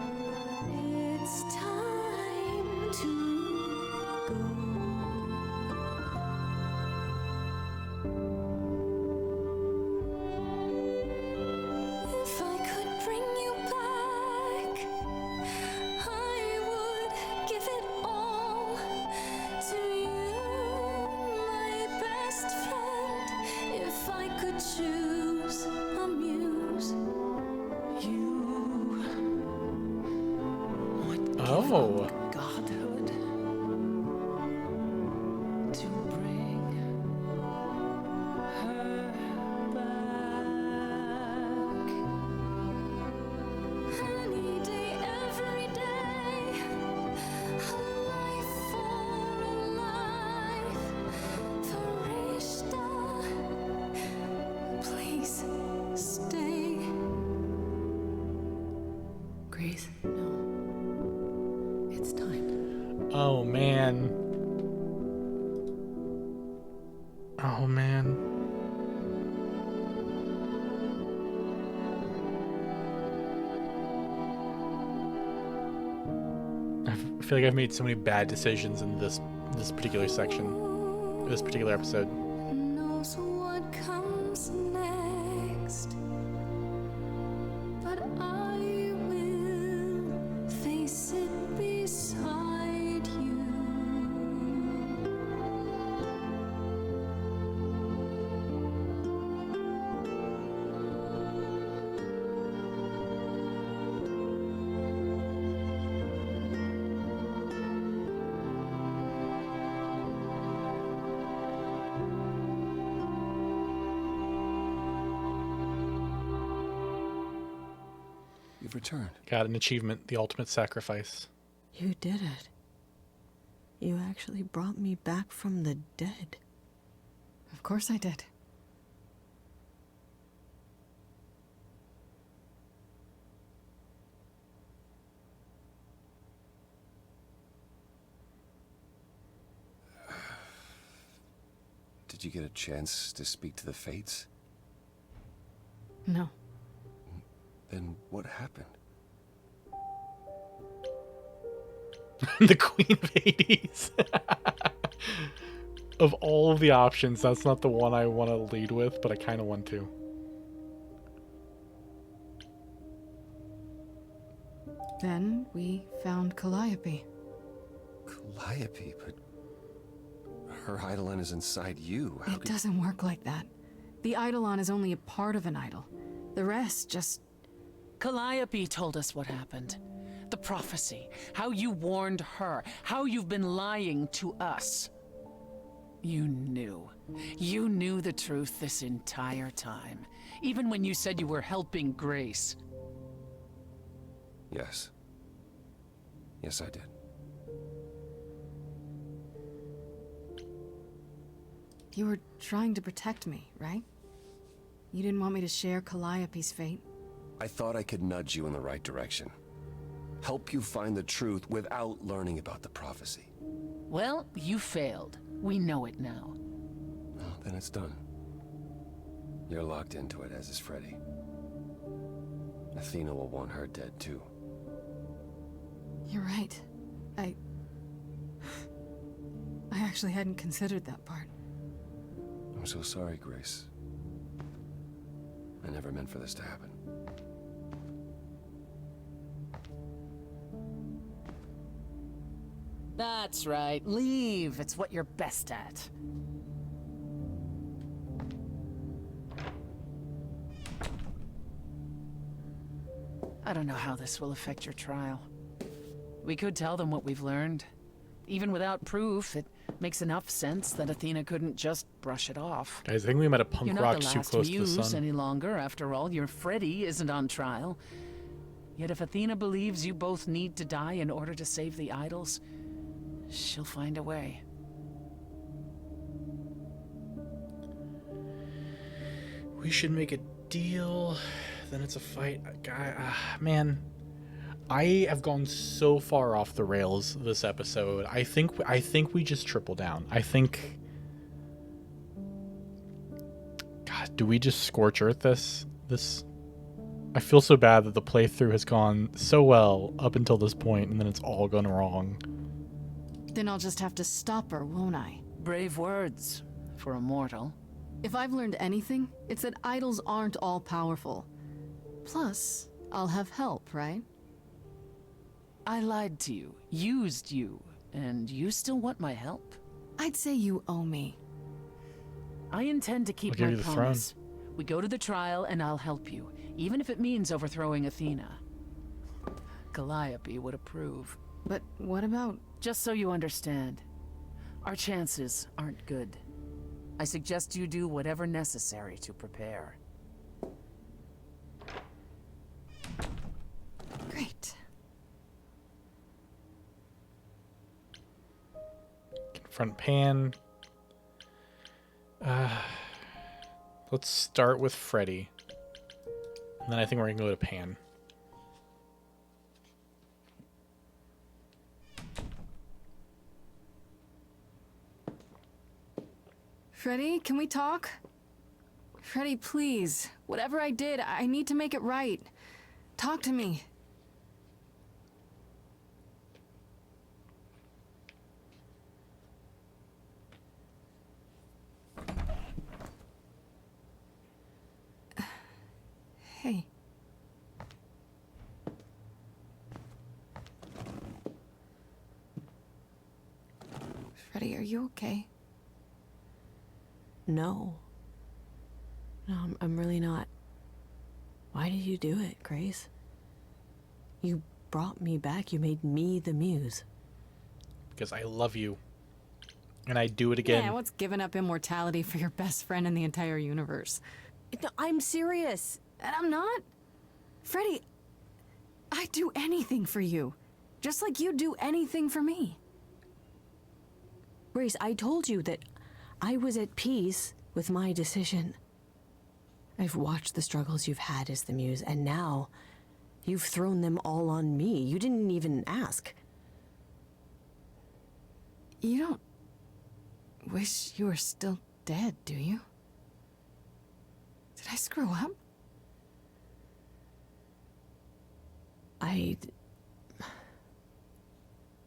It's time to go. If I could bring you back, I would give it all to you, my best friend. If I could choose a muse, You would give Oh. up godhood to bring her back. any day, every day, a life for a life, Farishta, please stay. Grace, no. It's time. Oh, man. Oh, man. I feel like I've made so many bad decisions in this particular section, this particular episode. Knows what comes next, but I will face it beside you. You've returned. Got an achievement, the ultimate sacrifice. You did it. You actually brought me back from the dead. Of course I did. Did you get a chance to speak to the Fates? No. Then what happened? The Queen of Hades. Of all of the options, that's not the one I want to lead with, but I kind of want to. Then we found Calliope. Calliope, but her Eidolon is inside you. How It doesn't work like that. The Eidolon is only a part of an idol. The rest just... Calliope told us what happened. The prophecy, how you warned her, how you've been lying to us. You knew. You knew the truth this entire time, even when you said you were helping Grace. Yes. Yes, I did. You were trying to protect me, right? You didn't want me to share Calliope's fate? I thought I could nudge you in the right direction. Help you find the truth without learning about the prophecy. Well, you failed. We know it now. Well, then it's done. You're locked into it, as is Freddy. Athena will want her dead, too. You're right. I actually hadn't considered that part. I'm so sorry, Grace. I never meant for this to happen. That's right. Leave. It's what you're best at. I don't know how this will affect your trial. We could tell them what we've learned. Even without proof, it makes enough sense that Athena couldn't just brush it off. Guys, I think we met a punk You're rock not the too last close to the muse sun. any longer, after all. Your Freddy isn't on trial. Yet if Athena believes you both need to die in order to save the idols, she'll find a way. We should make a deal. Then it's a fight. Man, I have gone so far off the rails this episode. I think we just triple down. I think. God, do we just scorch earth this? I feel so bad that the playthrough has gone so well up until this point, and then it's all gone wrong. Then I'll just have to stop her, won't I? Brave words for a mortal. If I've learned anything, it's that idols aren't all powerful. Plus, I'll have help, right? I lied to you, used you, and you still want my help? I'd say you owe me. I intend to keep I'll give my you the throne. promise. We go to the trial and I'll help you, even if it means overthrowing Athena. Calliope would approve. But what about... Just so you understand, our chances aren't good. I suggest you do whatever necessary to prepare. Great. Confront Pan. Let's start with Freddy. And then I think we're gonna go to Pan. Freddy, can we talk? Freddy, please. Whatever I did, I need to make it right. Talk to me. Hey. Freddy, are you okay? No. No, I'm really not. Why did you do it, Grace? You brought me back. You made me the muse. Because I love you. And I do it again. Yeah, what's giving up immortality for your best friend in the entire universe? No, I'm serious. And I'm not. Freddy, I'd do anything for you. Just like you'd do anything for me. Grace, I told you that I was at peace with my decision. I've watched the struggles you've had as the muse, and now you've thrown them all on me. You didn't even ask. You don't wish you were still dead, do you? Did I screw up? I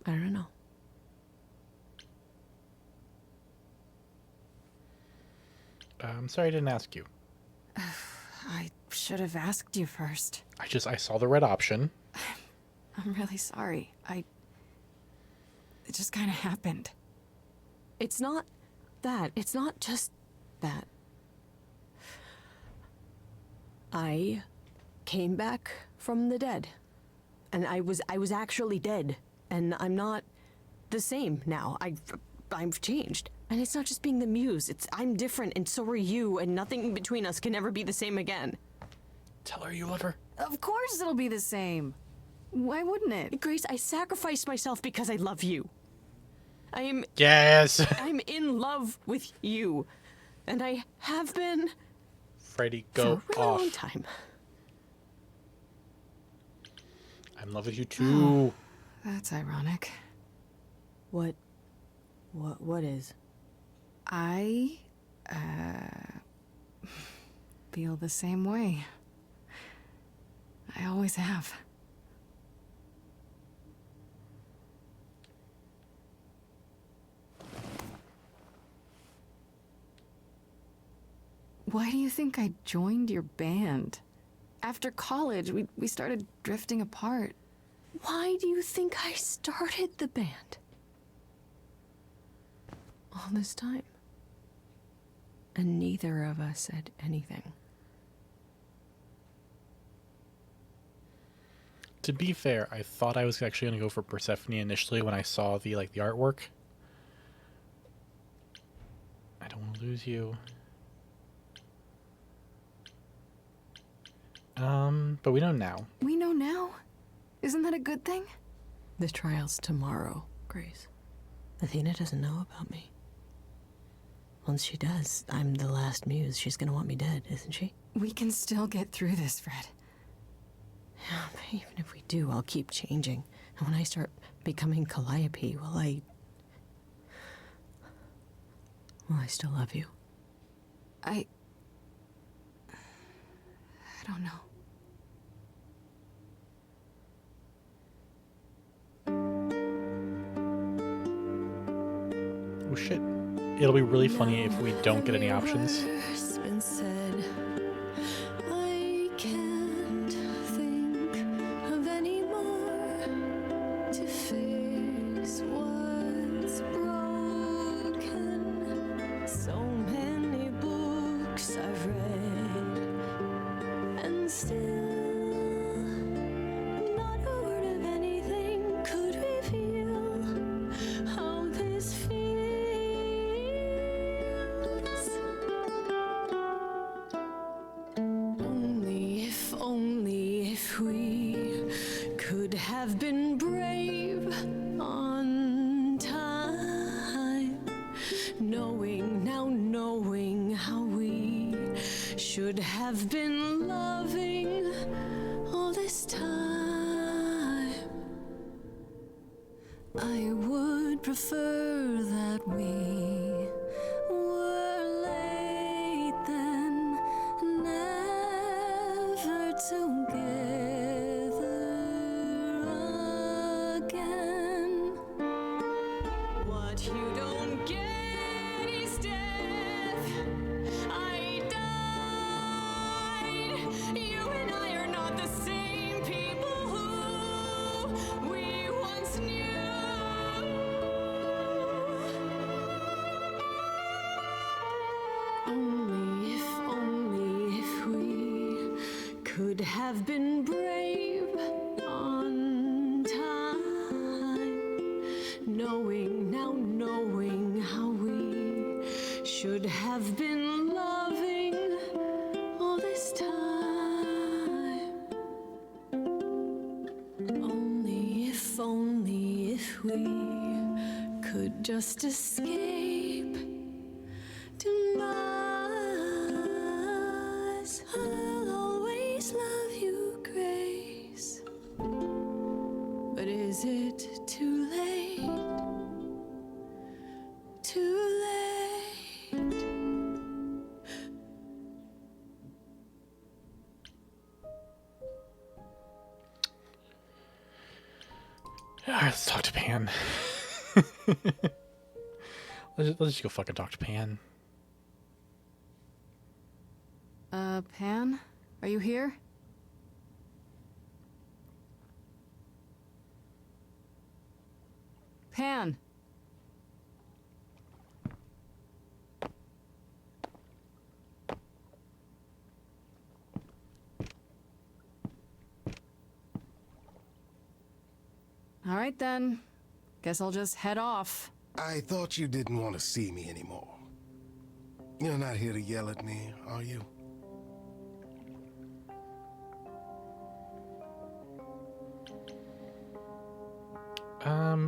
don't know. I'm sorry I didn't ask you. I should have asked you first. I saw the red option. I'm really sorry. It just kind of happened. It's not that. It's not just that. I came back from the dead. And I was actually dead. And I'm not the same now. I've changed. And it's not just being the muse. I'm different, and so are you, and nothing between us can ever be the same again. Tell her you love her. Of course it'll be the same. Why wouldn't it? Grace, I sacrificed myself because I love you. Yes! I'm in love with you. And I have been Freddy, go for a really off. long time. I'm in love with you too. That's ironic. What is? I, feel the same way. I always have. Why do you think I joined your band? After college, we started drifting apart. Why do you think I started the band? All this time. And neither of us said anything. To be fair, I thought I was actually going to go for Persephone initially when I saw the artwork. I don't want to lose you. But we know now. We know now? Isn't that a good thing? The trial's tomorrow, Grace. Athena doesn't know about me. Once she does, I'm the last muse. She's gonna want me dead, isn't she? We can still get through this, Fred. Yeah, but even if we do, I'll keep changing. And when I start becoming Calliope, will I still love you? I don't know. shit. It'll be really funny if we don't get any options. Everywhere's been said. I can't think of any more to fix what's broken. So many books I've read, and still not a word of anything could reveal how this feels. Only if we could have been brave on time, knowing how we should have been loving all this time. I would prefer that we were late then, never together again. What you don't get is death. I died. You and I are not the same people who we once knew. Only if we could have been brave on time, knowing how we should have been loving all this time. Only if we could just escape demise. I'll always love you, Grace. But is it too late? Too late? Alright, let's talk to Pan. let's just go fucking talk to Pan. Pan? Are you here? Pan! All right then. Guess I'll just head off. I thought you didn't want to see me anymore. You're not here to yell at me, are you?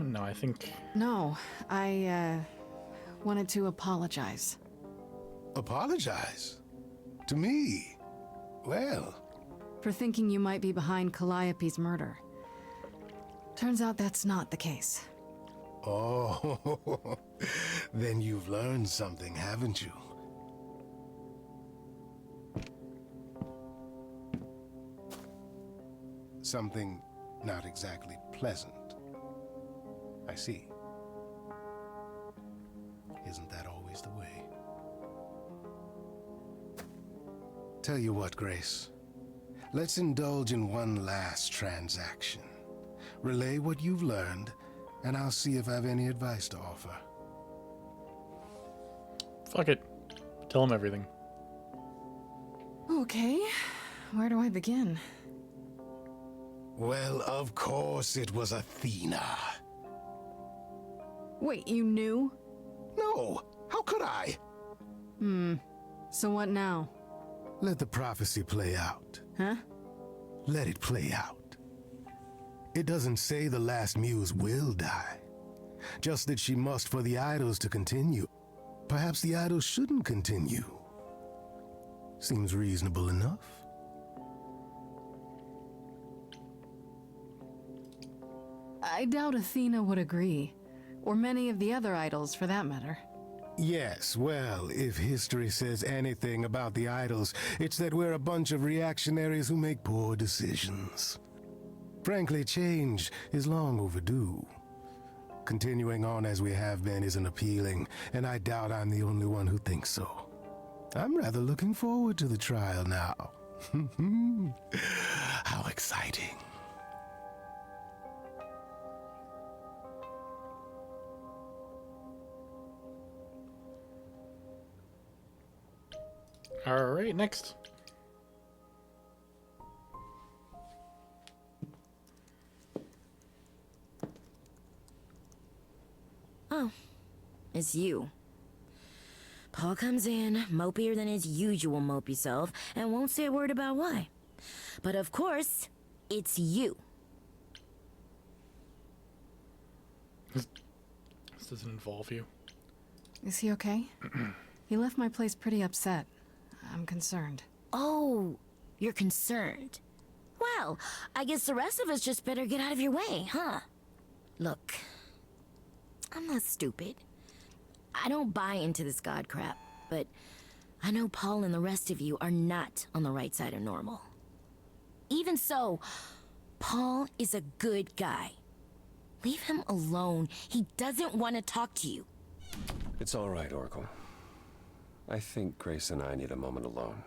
No, I think... No, I, wanted to apologize. Apologize? To me? Well... For thinking you might be behind Calliope's murder. Turns out that's not the case. Oh, then you've learned something, haven't you? Something not exactly pleasant. I see. Isn't that always the way? Tell you what, Grace. Let's indulge in one last transaction. Relay what you've learned, and I'll see if I have any advice to offer. Fuck it. Tell him everything. Okay, where do I begin? Well, of course it was Athena. Wait, you knew? No, how could I? So what now? Let the prophecy play out. Huh? Let it play out. It doesn't say the last muse will die. Just that she must for the idols to continue. Perhaps the idols shouldn't continue. Seems reasonable enough. I doubt Athena would agree. Or many of the other idols, for that matter. Yes, well, if history says anything about the idols, it's that we're a bunch of reactionaries who make poor decisions. Frankly, change is long overdue. continuing on as we have been isn't appealing, and I doubt I'm the only one who thinks so. I'm rather looking forward to the trial now. How exciting. All right, next. Oh, it's you. Paul comes in, mopier than his usual mopey self, and won't say a word about why. But of course, it's you. This doesn't involve you. Is he okay? He left my place pretty upset. I'm concerned. Oh, you're concerned. Well, I guess the rest of us just better get out of your way, huh? Look, I'm not stupid. I don't buy into this god crap, but I know Paul and the rest of you are not on the right side of normal. Even so, Paul is a good guy. Leave him alone. He doesn't want to talk to you. It's all right, Oracle. I think Grace and I need a moment alone,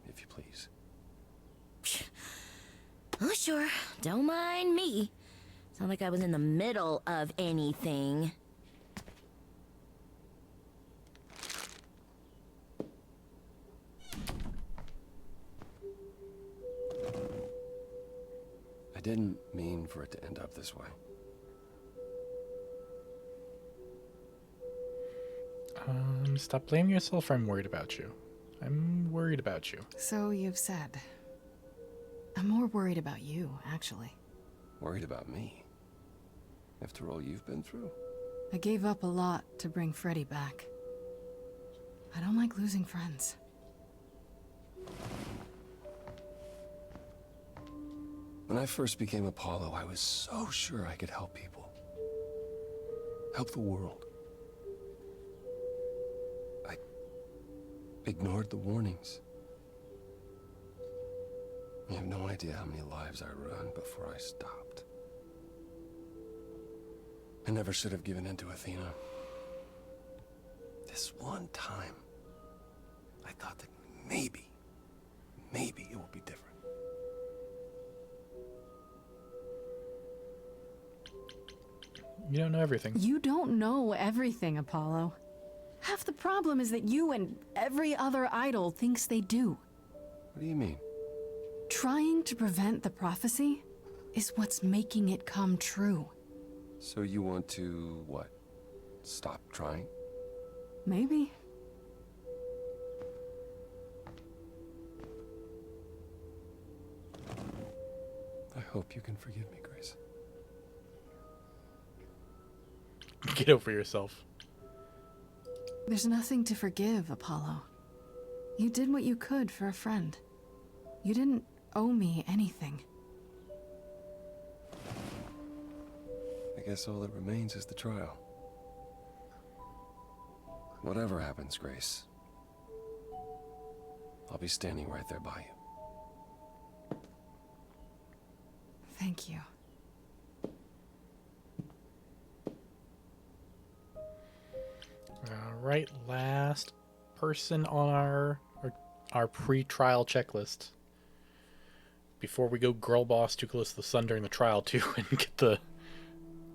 if you please. Oh, sure. Don't mind me. It's not like I was in the middle of anything. I didn't mean for it to end up this way. Stop blaming yourself. I'm worried about you. I'm worried about you. So you've said. I'm more worried about you, actually. Worried about me? After all you've been through? I gave up a lot to bring Freddy back. I don't like losing friends. When I first became Apollo, I was so sure I could help people. Help the world. I ignored the warnings. You have no idea how many lives I ruined before I stopped. I never should have given in to Athena. This one time, I thought that maybe it will be different. You don't know everything. You don't know everything, Apollo. Half the problem is that you and every other idol thinks they do. What do you mean? Trying to prevent the prophecy is what's making it come true. So you want to, what? Stop trying? Maybe. I hope you can forgive me, Grace. Get over yourself. There's nothing to forgive, Apollo. You did what you could for a friend. You didn't owe me anything. I guess all that remains is the trial. Whatever happens, Grace, I'll be standing right there by you. Thank you. All right, last person on our pre-trial checklist. Before we go girl boss too close to the sun during the trial too, and get the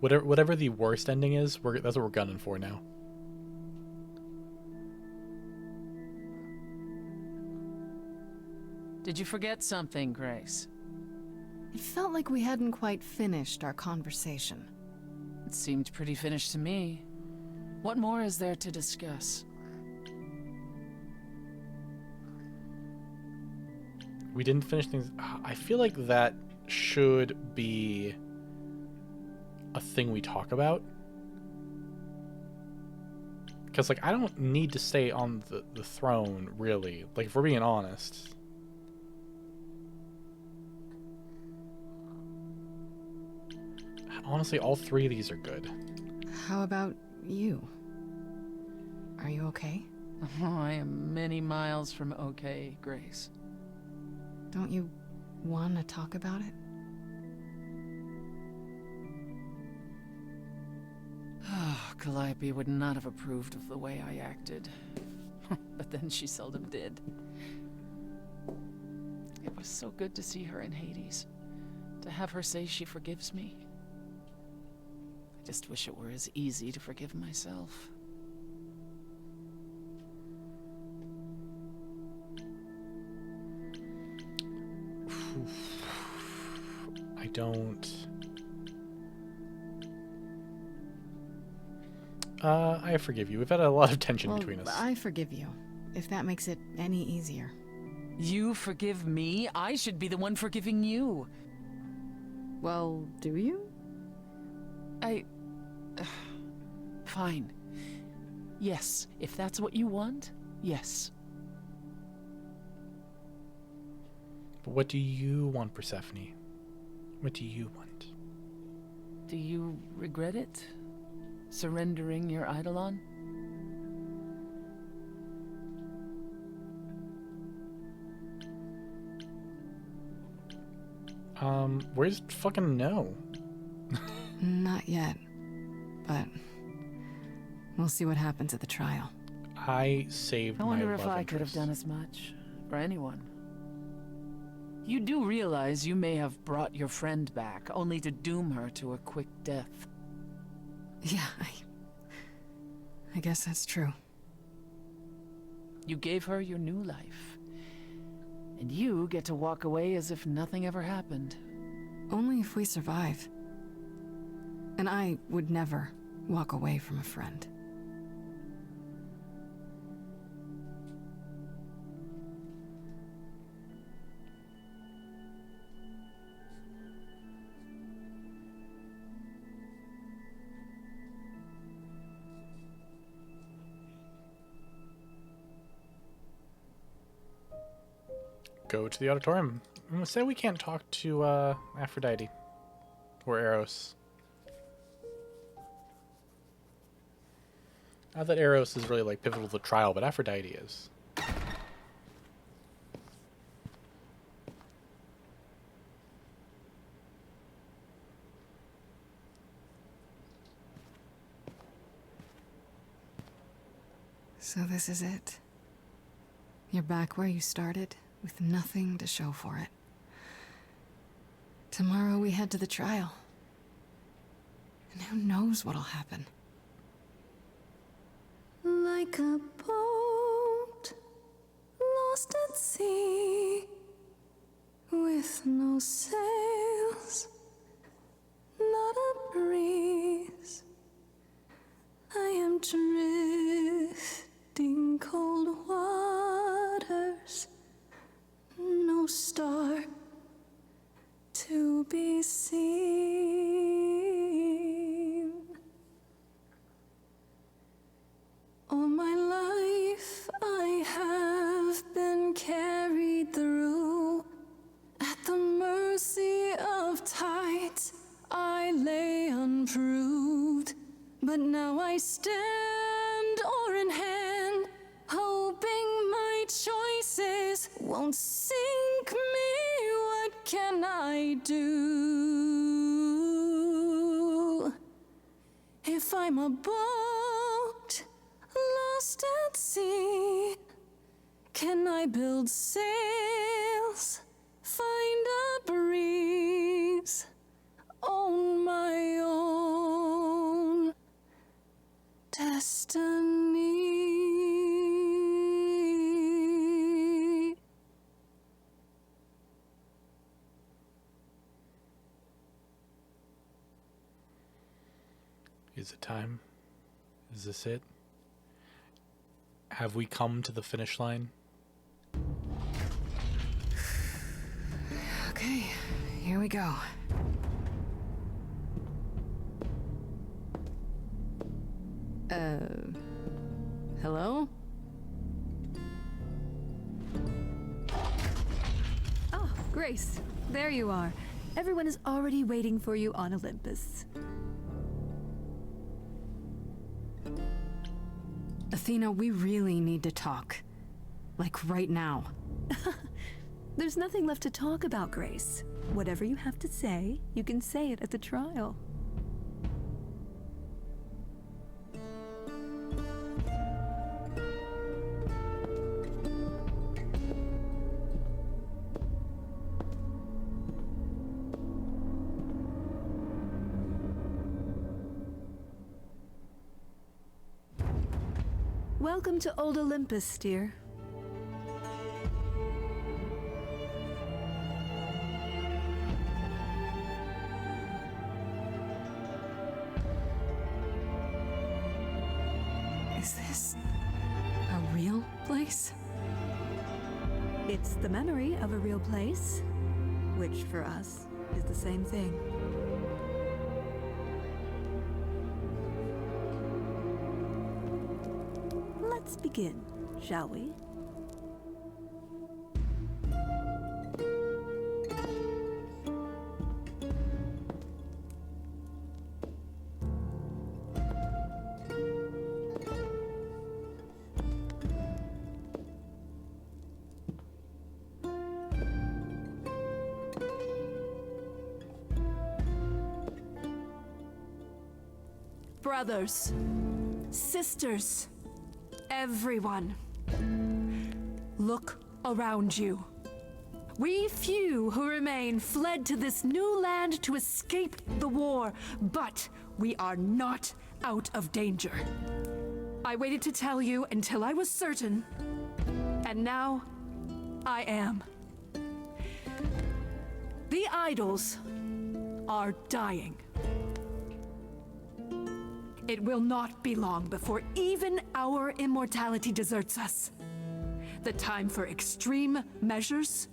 whatever the worst ending is, that's what we're gunning for now. Did you forget something, Grace? It felt like we hadn't quite finished our conversation. It seemed pretty finished to me. What more is there to discuss? We didn't finish things. I feel like that should be a thing we talk about. Because, like, I don't need to stay on the throne, really. Like, if we're being honest. Honestly, all three of these are good. How about you? Are you okay? Oh, I am many miles from okay, Grace. Don't you want to talk about it? Calliope would not have approved of the way I acted. But then she seldom did. It was so good to see her in Hades. To have her say she forgives me. I just wish it were as easy to forgive myself. I don't... I forgive you. We've had a lot of tension between us. I forgive you, if that makes it any easier. You forgive me? I should be the one forgiving you. Well, do you? Fine. Yes, if that's what you want, yes. But what do you want, Persephone? What do you want? Do you regret it? Surrendering your Eidolon? Where's fucking no? Not yet. But we'll see what happens at the trial. I saved I my wonder love if I could have interest. done as much for anyone. You do realize you may have brought your friend back, only to doom her to a quick death. Yeah, I guess that's true. You gave her your new life. And you get to walk away as if nothing ever happened. Only if we survive. And I would never walk away from a friend. Go to the auditorium. Say we can't talk to Aphrodite or Eros. Not that Eros is really like pivotal to the trial, but Aphrodite is. So this is it. You're back where you started, with nothing to show for it. Tomorrow we head to the trial. And who knows what'll happen. Like a boat lost at sea, with no sails, not a breeze. I am drifting cold waters, no star to be seen. All my life I have been carried through. At the mercy of tides I lay unproved. But now I stand oar in hand, hoping my choices won't sink me. What can I do if I'm a boat lost at sea? Can I build sails, find a breeze, own my own destiny? Is it time? Is this it? Have we come to the finish line? Okay, here we go. Hello? Oh, Grace, there you are. Everyone is already waiting for you on Olympus. Athena, we really need to talk. Like right now. There's nothing left to talk about, Grace. Whatever you have to say, you can say it at the trial. Welcome to Old Olympus, dear. Is this a real place? It's the memory of a real place, which for us is the same thing. Let's begin, shall we? Brothers, sisters, everyone, look around you. We few who remain fled to this new land to escape the war, but we are not out of danger. I waited to tell you until I was certain, and now I am. The idols are dying. It will not be long before even our immortality deserts us. The time for extreme measures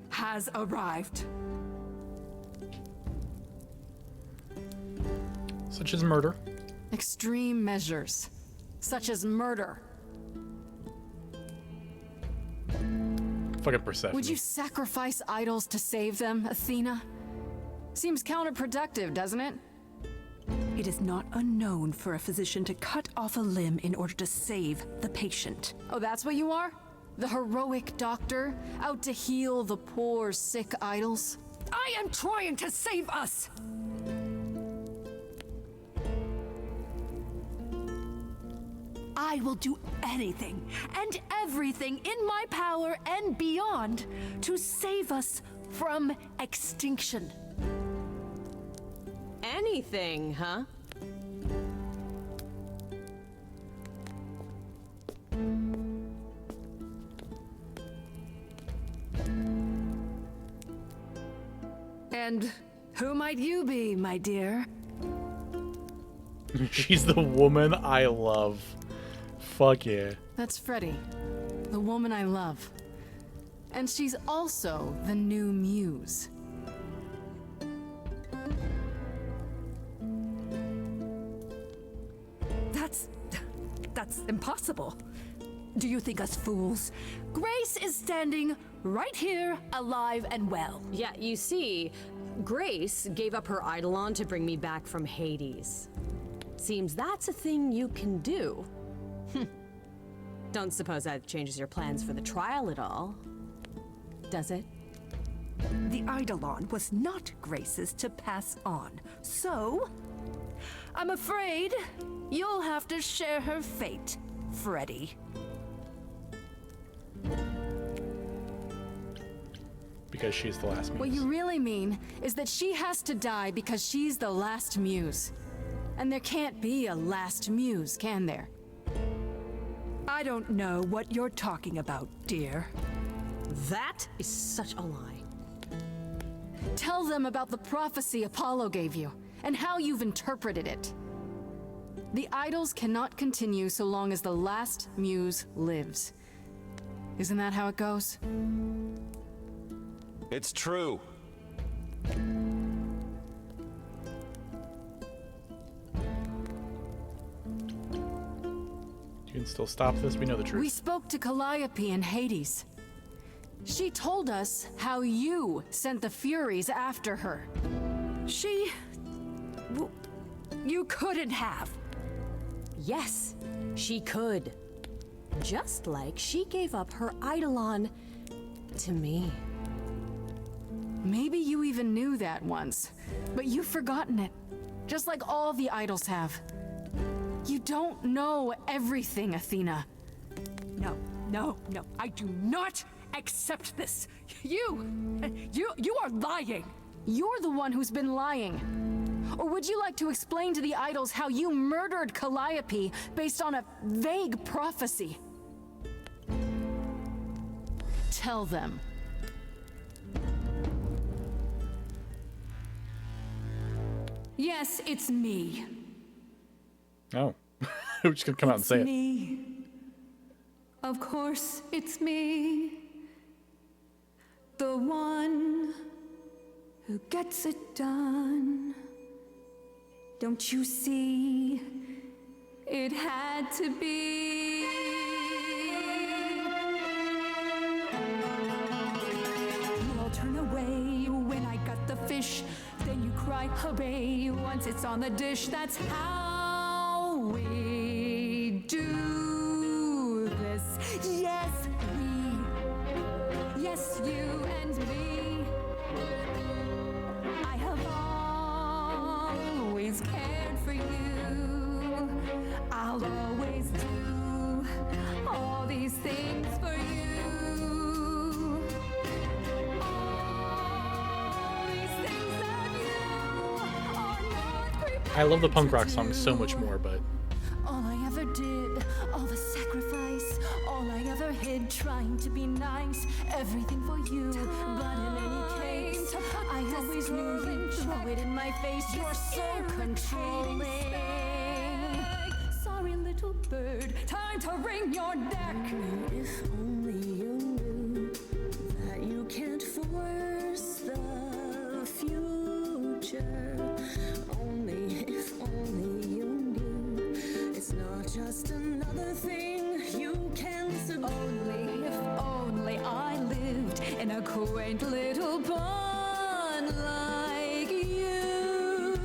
has arrived. Such as murder. Extreme measures, such as murder. Fucking Persephone. Would you sacrifice idols to save them, Athena? Seems counterproductive, doesn't it? It is not unknown for a physician to cut off a limb in order to save the patient. Oh, that's what you are? The heroic doctor, out to heal the poor, sick idols? I am trying to save us! I will do anything and everything in my power and beyond to save us from extinction. Anything, huh? And who might you be, my dear? She's the woman I love. Fuck yeah. That's Freddie, the woman I love. And she's also the new muse. That's impossible. Do you think us fools? Grace is standing right here, alive and well. Yeah, you see, Grace gave up her Eidolon to bring me back from Hades. Seems that's a thing you can do. Don't suppose that changes your plans for the trial at all, does it? The Eidolon was not Grace's to pass on, so I'm afraid you'll have to share her fate, Freddie. Because she's the last muse. What you really mean is that she has to die because she's the last muse. And there can't be a last muse, can there? I don't know what you're talking about, dear. That is such a lie. Tell them about the prophecy Apollo gave you, and how you've interpreted it. The idols cannot continue so long as the last muse lives. Isn't that how it goes? It's true. You can still stop this, we know the truth. We spoke to Calliope in Hades. She told us how you sent the Furies after her. You couldn't have. Yes, she could. Just like she gave up her Eidolon to me. Maybe you even knew that once, but you've forgotten it. Just like all the idols have. You don't know everything, Athena. No, I do not accept this. You are lying. You're the one who's been lying. Or would you like to explain to the idols how you murdered Calliope based on a vague prophecy? Tell them. Yes, it's me. Oh. We're just gonna come out and say it. Me. Of course, it's me. The one who gets it done. Don't you see? It had to be. You all turn away when I got the fish. Then you cry, hooray, once it's on the dish. That's how we do this. Yes, we. Yes, you and me. I have always cared for you. I'll always do all these things for you. All these things that you are not prepared I love the punk rock to song so much do. more, but All I ever did, all the sacrifice, all I ever hid, trying to be nice, everything for you. But in any case, I always knew you'd throw it in my face. You're so controlling. Sorry, little bird, time to wring your neck. If only you knew that you can't force the future. If only you knew it's not just another thing you can subdue. If only I lived in a quaint little pond like you.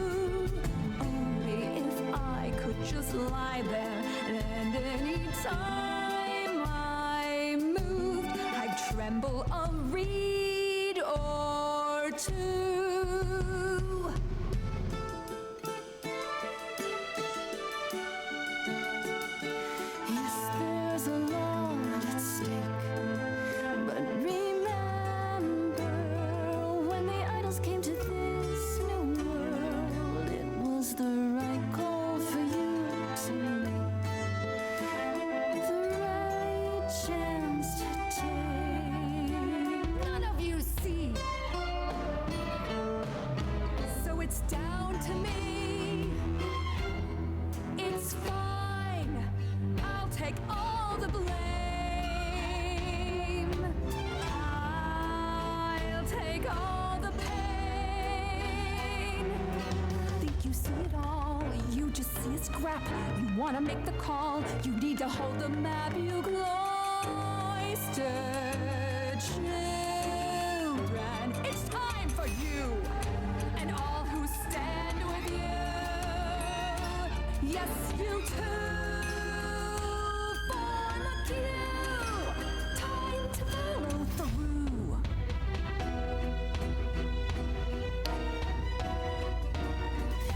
Only if I could just lie there, and any time I moved, I'd tremble a reed or two. Yes, there's a lot at stake. But remember, when the idols came to this new world, it was the right call for you to make. The right chance to take. None of you see. So it's down to me. It's fine. I'll take all the blame. I'll take all the pain. Think you see it all? You just see a scrap. You wanna make the call. You need to hold the map. You cloistered children. It's time for you and all who stand with you. Yes, you too. Form a queue. Time to follow through.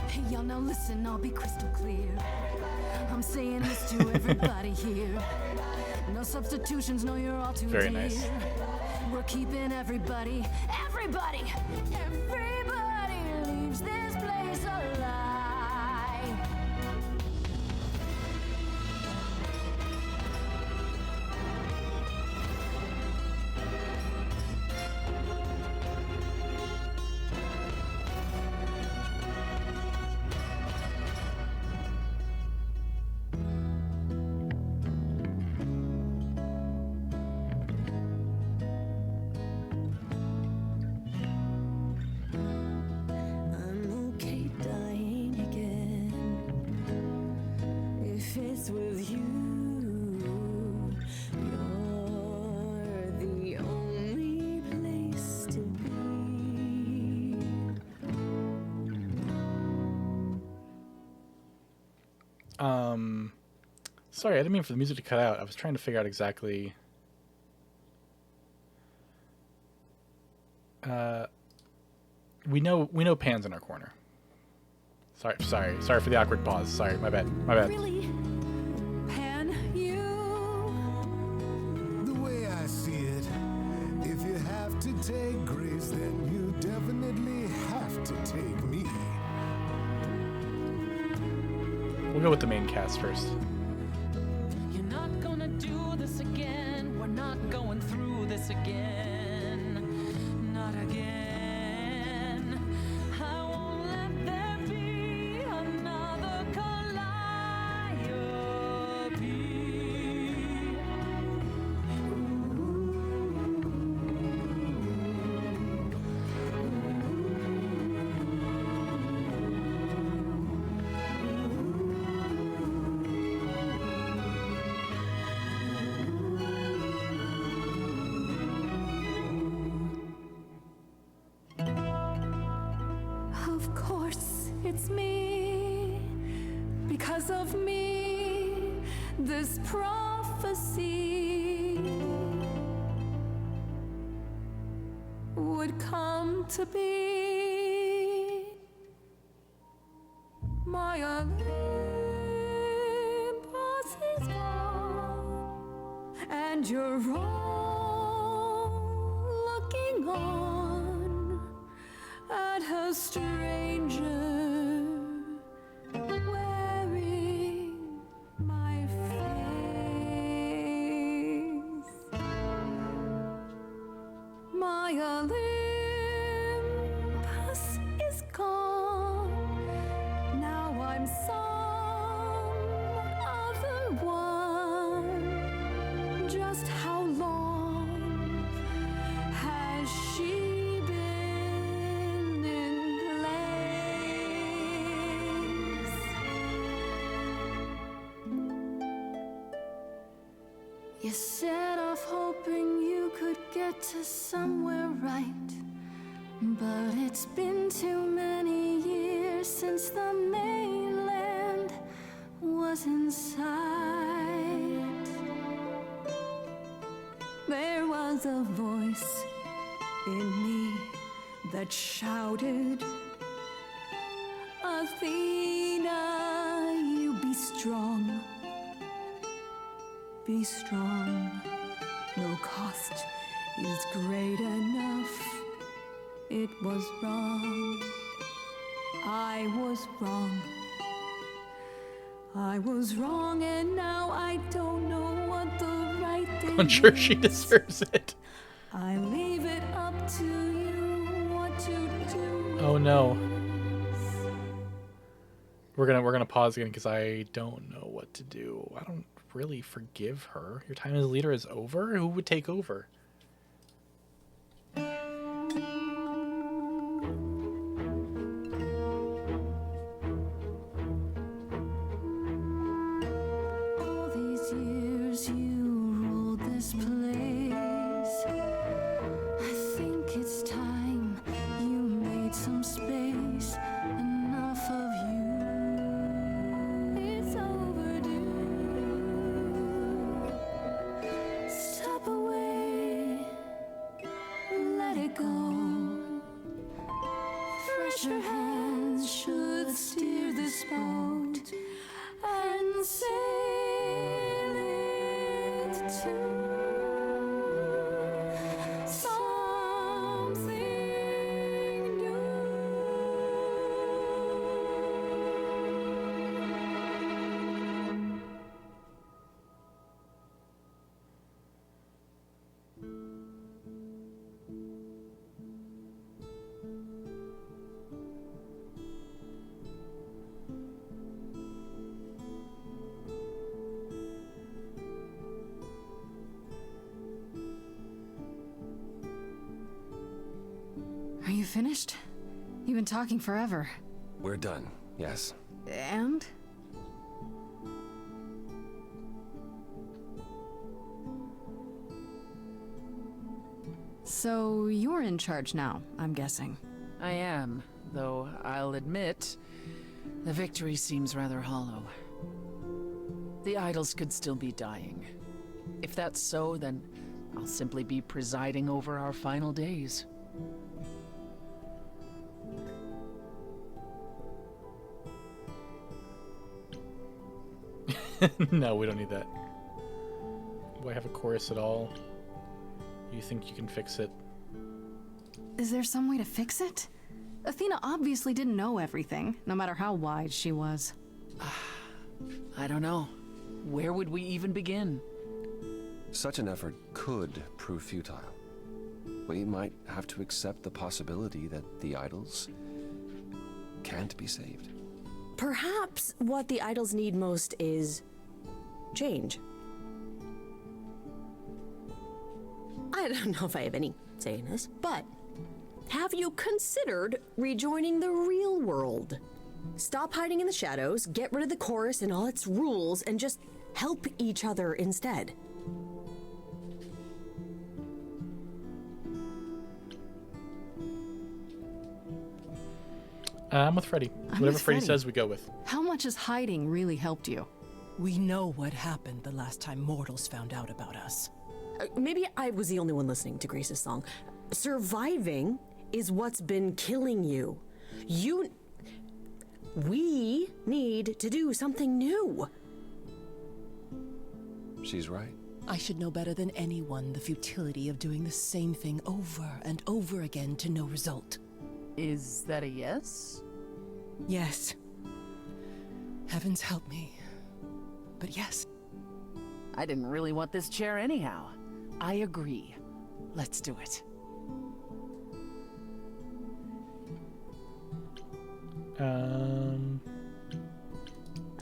Hey, y'all, now listen, I'll be crystal clear. I'm saying this to everybody here. No substitutions, no, you're all too Very dear. nice. We're keeping everybody leaves this place alive. I'm okay dying again. If it's with you, you're the only place to be. Sorry, I didn't mean for the music to cut out. I was trying to figure out exactly. We know Pan's in our corner. Sorry for the awkward pause. Sorry, my bad. Really? Pan, you? The way I see it, if you have to take Grace, then you definitely have to take me. We'll go with the main cast first. You're not gonna do this again. We're not going through this again. Not again. I won't let there be another Calliope. Of course, it's me. Because of me, this prophecy would come to be. My Olympus is gone, and you're all looking on at a stranger wearing my face. My Olympus is gone. Now I'm some other one. Just how long has she been in place? You set off hoping you could get to somewhere right, but it's been too many years since the mainland was in sight. There was a voice in me that shouted, Athena, you be strong. Be strong. No cost is great enough. It was wrong. I was wrong. I was wrong, and now I don't know what the right thing I'm sure she is. deserves it. I leave it up to you what to do. Oh no. We're gonna pause again because I don't know what to do. I don't really forgive her. Your time as leader is over? Who would take over? All these years you ruled this place. I think it's time you made some space. Enough of you. It's overdue. Step away. Let it go. Fresher hands should steer this boat and sail it to something new. Are you finished? You've been talking forever. We're done, yes. And? So you're in charge now, I'm guessing. I am, though I'll admit, the victory seems rather hollow. The idols could still be dying. If that's so, then I'll simply be presiding over our final days. No, we don't need that. Do I have a chorus at all? You think you can fix it? Is there some way to fix it? Athena obviously didn't know everything, no matter how wise she was. I don't know. Where would we even begin? Such an effort could prove futile. We might have to accept the possibility that the idols can't be saved. Perhaps what the idols need most is change. I don't know if I have any say in this, but have you considered rejoining the real world? Stop hiding in the shadows, get rid of the chorus and all its rules, and just help each other instead. I'm with Freddy. Whatever Freddy says, we go with. How much has hiding really helped you? We know what happened the last time mortals found out about us. Maybe I was the only one listening to Grace's song. Surviving is what's been killing you. We need to do something new. She's right. I should know better than anyone the futility of doing the same thing over and over again to no result. Is that a yes? Yes. Heavens help me. But yes. I didn't really want this chair anyhow. I agree. Let's do it. I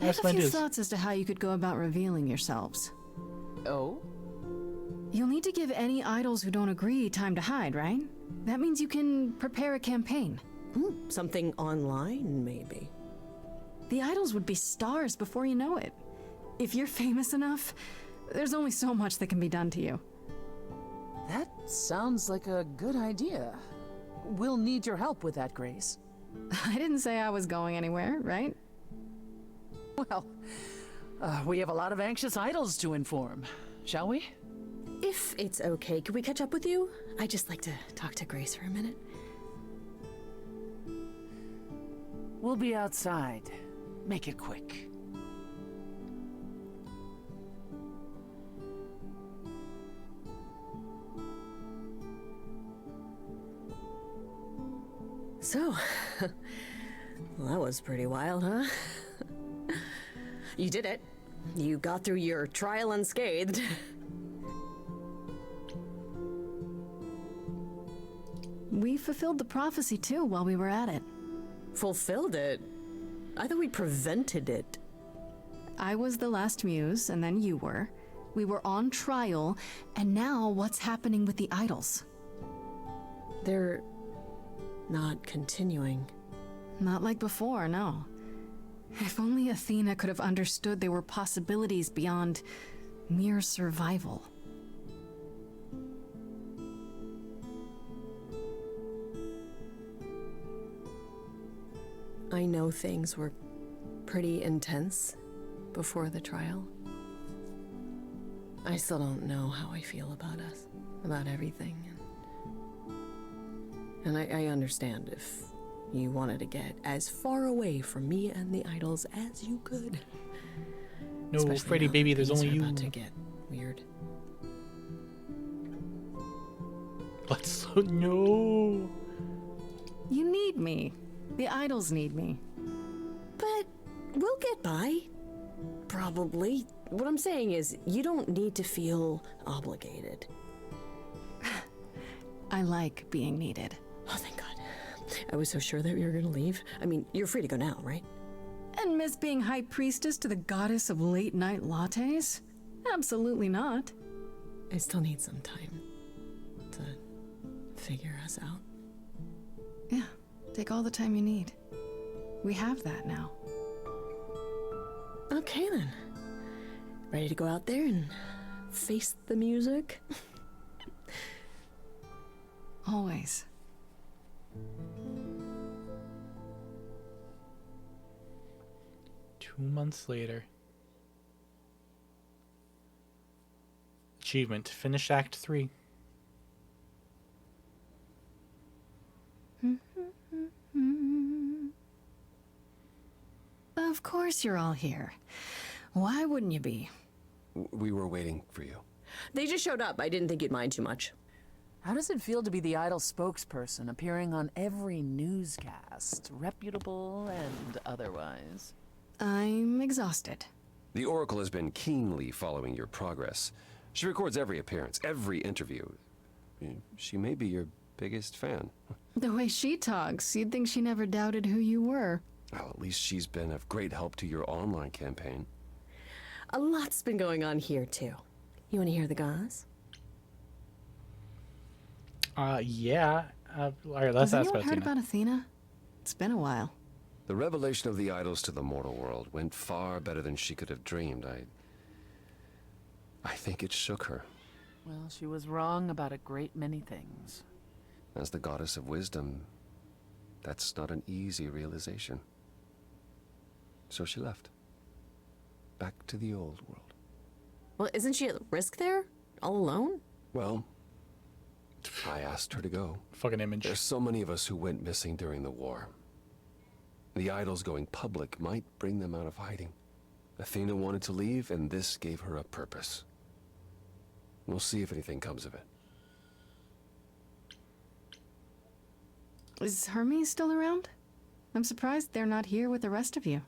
have a few thoughts as to how you could go about revealing yourselves. Oh? You'll need to give any idols who don't agree time to hide, right? That means you can prepare a campaign. Something online, maybe. The idols would be stars before you know it. If you're famous enough, there's only so much that can be done to you. That sounds like a good idea. We'll need your help with that, Grace. I didn't say I was going anywhere, right? Well, we have a lot of anxious idols to inform, shall we? If it's okay, could we catch up with you? I'd just like to talk to Grace for a minute. We'll be outside. Make it quick. So, well, that was pretty wild, huh? You did it. You got through your trial unscathed. We fulfilled the prophecy too while we were at it. Fulfilled it? I thought we prevented it. I was the last muse, and then you were. We were on trial, and now what's happening with the idols? They're not continuing. Not like before, no. If only Athena could have understood there were possibilities beyond mere survival. I know things were pretty intense before the trial. I still don't know how I feel about us, about everything. And I understand if you wanted to get as far away from me and the idols as you could. No, Especially Freddy, now baby, that there's things only are you. about to get weird. Let's no. You need me. The idols need me. But we'll get by. Probably. What I'm saying is, you don't need to feel obligated. I like being needed. Oh, thank God. I was so sure that you were gonna leave. I mean, you're free to go now, right? And miss being high priestess to the goddess of late night lattes? Absolutely not. I still need some time to figure us out. Yeah, take all the time you need. We have that now. Okay then. Ready to go out there and face the music? Always. Two months later. Achievement. Finish Act 3. Of course you're all here. Why wouldn't you be? We were waiting for you. They just showed up. I didn't think you'd mind too much. How does it feel to be the idol spokesperson, appearing on every newscast, reputable and otherwise? I'm exhausted. The Oracle has been keenly following your progress. She records every appearance, every interview. She may be your biggest fan. The way she talks, you'd think she never doubted who you were. Well, at least she's been of great help to your online campaign. A lot's been going on here, too. You want to hear the gauze? Yeah. All right, let's Has ask anyone about heard Athena. about Athena? It's been a while. The revelation of the idols to the mortal world went far better than she could have dreamed. I think it shook her. Well, she was wrong about a great many things. As the goddess of wisdom, that's not an easy realization. So she left. Back to the old world. Well, isn't she at risk there? All alone? Well, I asked her to go. Fucking Image. There's so many of us who went missing during the war. The idols going public might bring them out of hiding. Athena wanted to leave, and this gave her a purpose. We'll see if anything comes of it. Is Hermes still around? I'm surprised they're not here with the rest of you.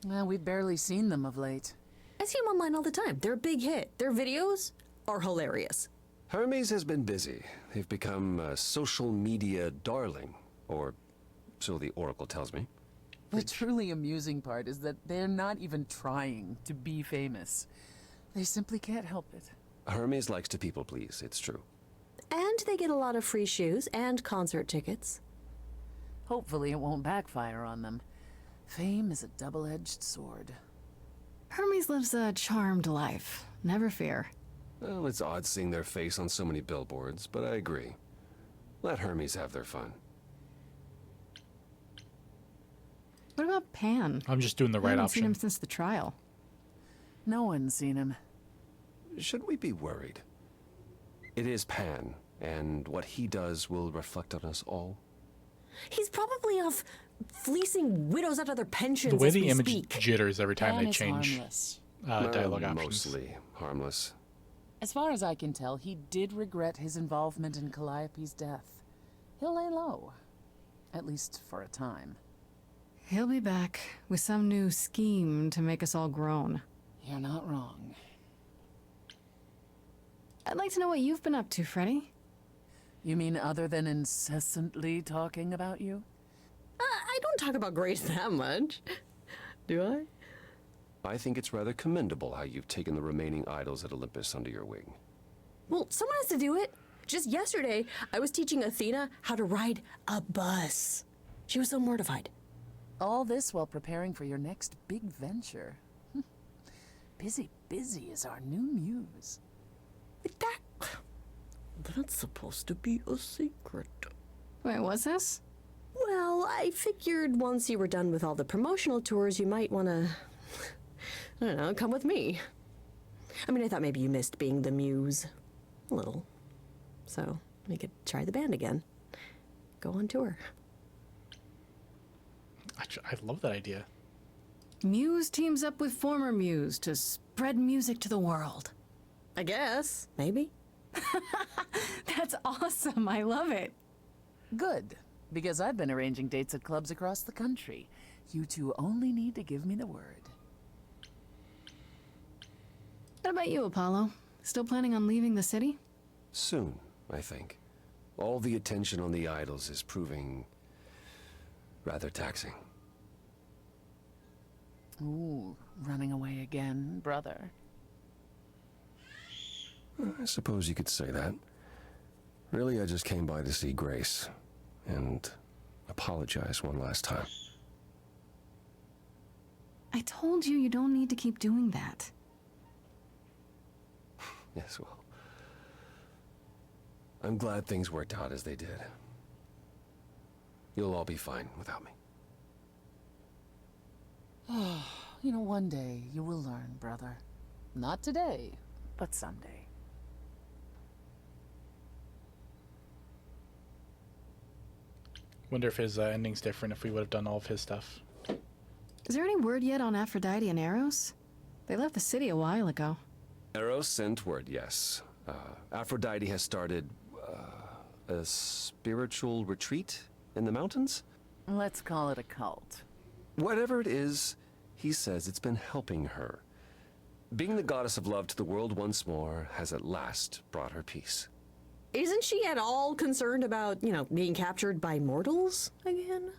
Well, we've barely seen them of late. I see them online all the time. They're a big hit. Their videos are hilarious. Hermes has been busy. They've become a social media darling, or so the Oracle tells me. The truly amusing part is that they're not even trying to be famous. They simply can't help it. Hermes likes to people please, it's true. And they get a lot of free shoes and concert tickets. Hopefully it won't backfire on them. Fame is a double-edged sword. Hermes lives a charmed life. Never fear. Well, it's odd seeing their face on so many billboards, but I agree. Let Hermes have their fun. What about Pan? I'm just doing the I right haven't seen him option. since the trial. No one's seen him. Should we be worried? It is Pan, and what he does will reflect on us all. He's probably off fleecing widows out of their pensions The way as the we image speak. jitters every time Pan they is change harmless. dialogue options. Mostly harmless. As far as I can tell, he did regret his involvement in Calliope's death. He'll lay low. At least for a time. He'll be back with some new scheme to make us all groan. You're not wrong. I'd like to know what you've been up to, Freddy. You mean other than incessantly talking about you? I don't talk about Grace that much. Do I? I think it's rather commendable how you've taken the remaining idols at Olympus under your wing. Well, someone has to do it. Just yesterday, I was teaching Athena how to ride a bus. She was so mortified. All this while preparing for your next big venture. Busy is our new muse. That's supposed to be a secret. Wait, what's this? Well, I figured once you were done with all the promotional tours, you might want to, I don't know, come with me. I mean, I thought maybe you missed being the muse. A little. So, we could try the band again. Go on tour. I love that idea. Muse teams up with former Muse to spread music to the world. I guess. Maybe. That's awesome. I love it. Good, because I've been arranging dates at clubs across the country. You two only need to give me the word. What about you, Apollo? Still planning on leaving the city? Soon, I think. All the attention on the idols is proving rather taxing. Ooh, running away again, brother. I suppose you could say that. Really, I just came by to see Grace and apologize one last time. I told you don't need to keep doing that. Yes, well, I'm glad things worked out as they did. You'll all be fine without me. You know, one day you will learn, brother. Not today, but someday. Wonder if his ending's different if we would have done all of his stuff. Is there any word yet on Aphrodite and Eros? They left the city a while ago. Eros sent word, yes. Aphrodite has started a spiritual retreat in the mountains? Let's call it a cult. Whatever it is, he says it's been helping her. Being the goddess of love to the world once more has at last brought her peace. Isn't she at all concerned about, being captured by mortals again?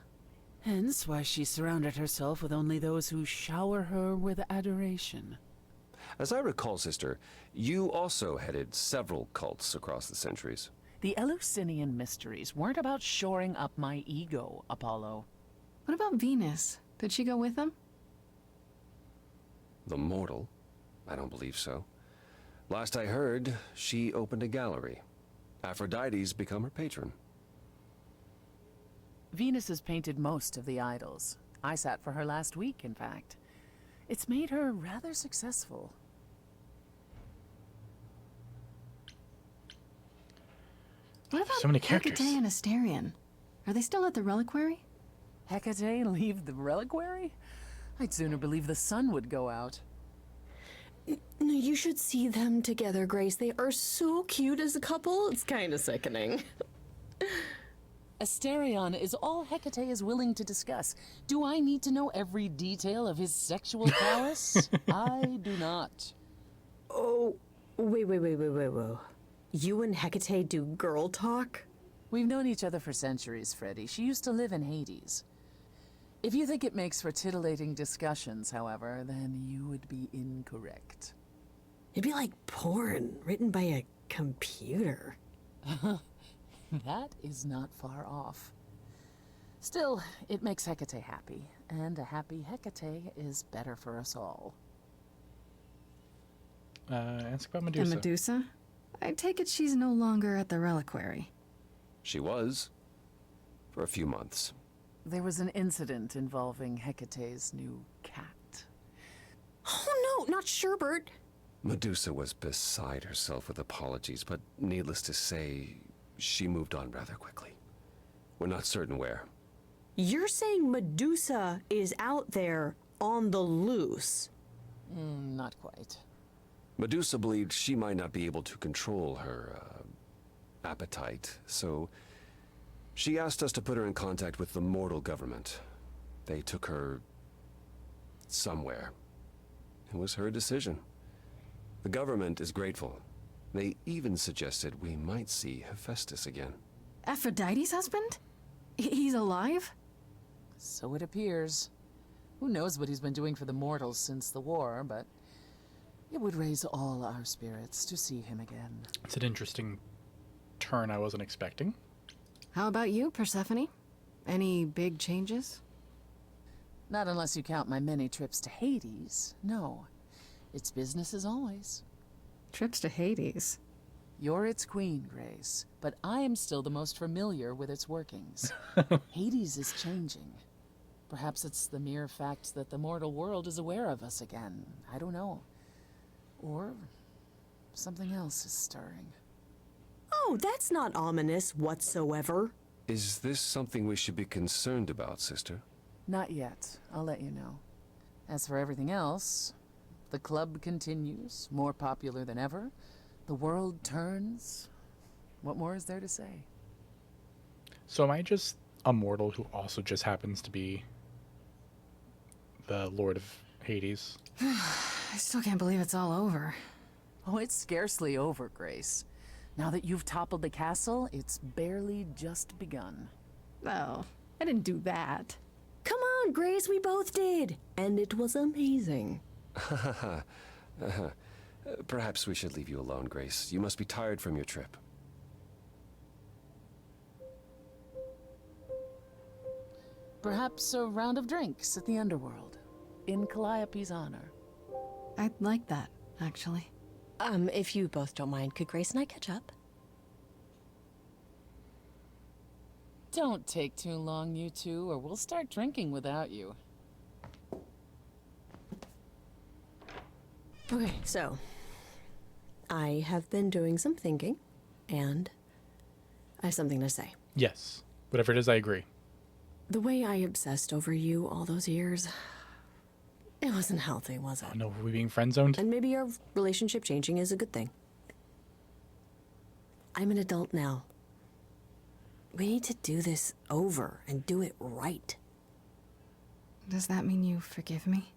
Hence why she surrounded herself with only those who shower her with adoration. As I recall, sister, you also headed several cults across the centuries. The Eleusinian mysteries weren't about shoring up my ego, Apollo. What about Venus? Did she go with them? The mortal? I don't believe so. Last I heard, she opened a gallery. Aphrodite's become her patron. Venus has painted most of the idols. I sat for her last week, in fact. It's made her rather successful. What about So many characters. Hecate and Asterion? Are they still at the reliquary? Hecate leave the reliquary? I'd sooner believe the sun would go out. No, you should see them together, Grace. They are so cute as a couple. It's kind of sickening. Asterion is all Hecate is willing to discuss. Do I need to know every detail of his sexual prowess? I do not. Oh, wait. You and Hecate do girl talk? We've known each other for centuries, Freddy. She used to live in Hades. If you think it makes for titillating discussions, however, then you would be incorrect. It'd be like porn written by a computer. That is not far off. Still, it makes Hecate happy, and a happy Hecate is better for us all. Ask about Medusa. And Medusa? I take it she's no longer at the reliquary. She was. For a few months. There was an incident involving Hecate's new cat. Oh no, not Sherbert. Medusa was beside herself with apologies, but needless to say, she moved on rather quickly. We're not certain where. You're saying Medusa is out there on the loose? Not quite. Medusa believed she might not be able to control her appetite, so she asked us to put her in contact with the mortal government. They took her somewhere. It was her decision. The government is grateful. They even suggested we might see Hephaestus again. Aphrodite's husband? He's alive? So it appears. Who knows what he's been doing for the mortals since the war, but it would raise all our spirits to see him again. It's an interesting turn I wasn't expecting. How about you, Persephone? Any big changes? Not unless you count my many trips to Hades. No. It's business as always. Trips to Hades? You're its queen, Grace, but I am still the most familiar with its workings. Hades is changing. Perhaps it's the mere fact that the mortal world is aware of us again. I don't know. Or something else is stirring. Oh, that's not ominous whatsoever. Is this something we should be concerned about, sister? Not yet. I'll let you know. As for everything else, the club continues, more popular than ever. The world turns. What more is there to say? So am I just a mortal who also just happens to be the Lord of Hades? I still can't believe it's all over. Oh, it's scarcely over, Grace. Now that you've toppled the castle, it's barely just begun. Oh, I didn't do that. Come on, Grace, we both did. And it was amazing. Perhaps we should leave you alone, Grace. You must be tired from your trip. Perhaps a round of drinks at the underworld, in Calliope's honor. I'd like that, actually. If you both don't mind, could Grace and I catch up? Don't take too long, you two, or we'll start drinking without you. Okay, so I have been doing some thinking, and I have something to say. Yes. Whatever it is, I agree. The way I obsessed over you all those years, it wasn't healthy, was it? Oh, no, were we being friend-zoned? And maybe our relationship changing is a good thing. I'm an adult now. We need to do this over and do it right. Does that mean you forgive me?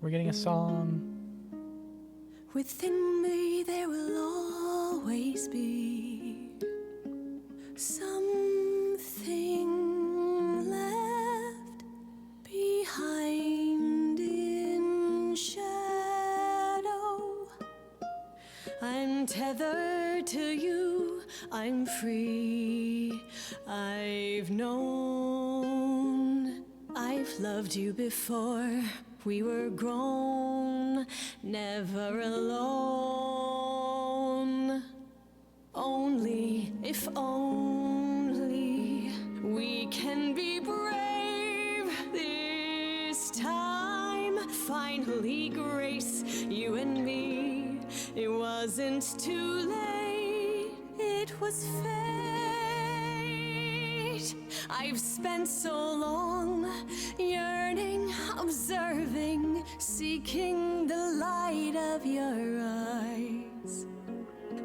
We're getting a song. Within me there will always be something left behind in shadow. I'm tethered to you, I'm free. I've known, I've loved you before. We were grown, never alone. Only, if only, we can be brave this time. Finally, Grace, you and me. It wasn't too late, it was fate. I've spent so long yearning, observing, seeking the light of your eyes.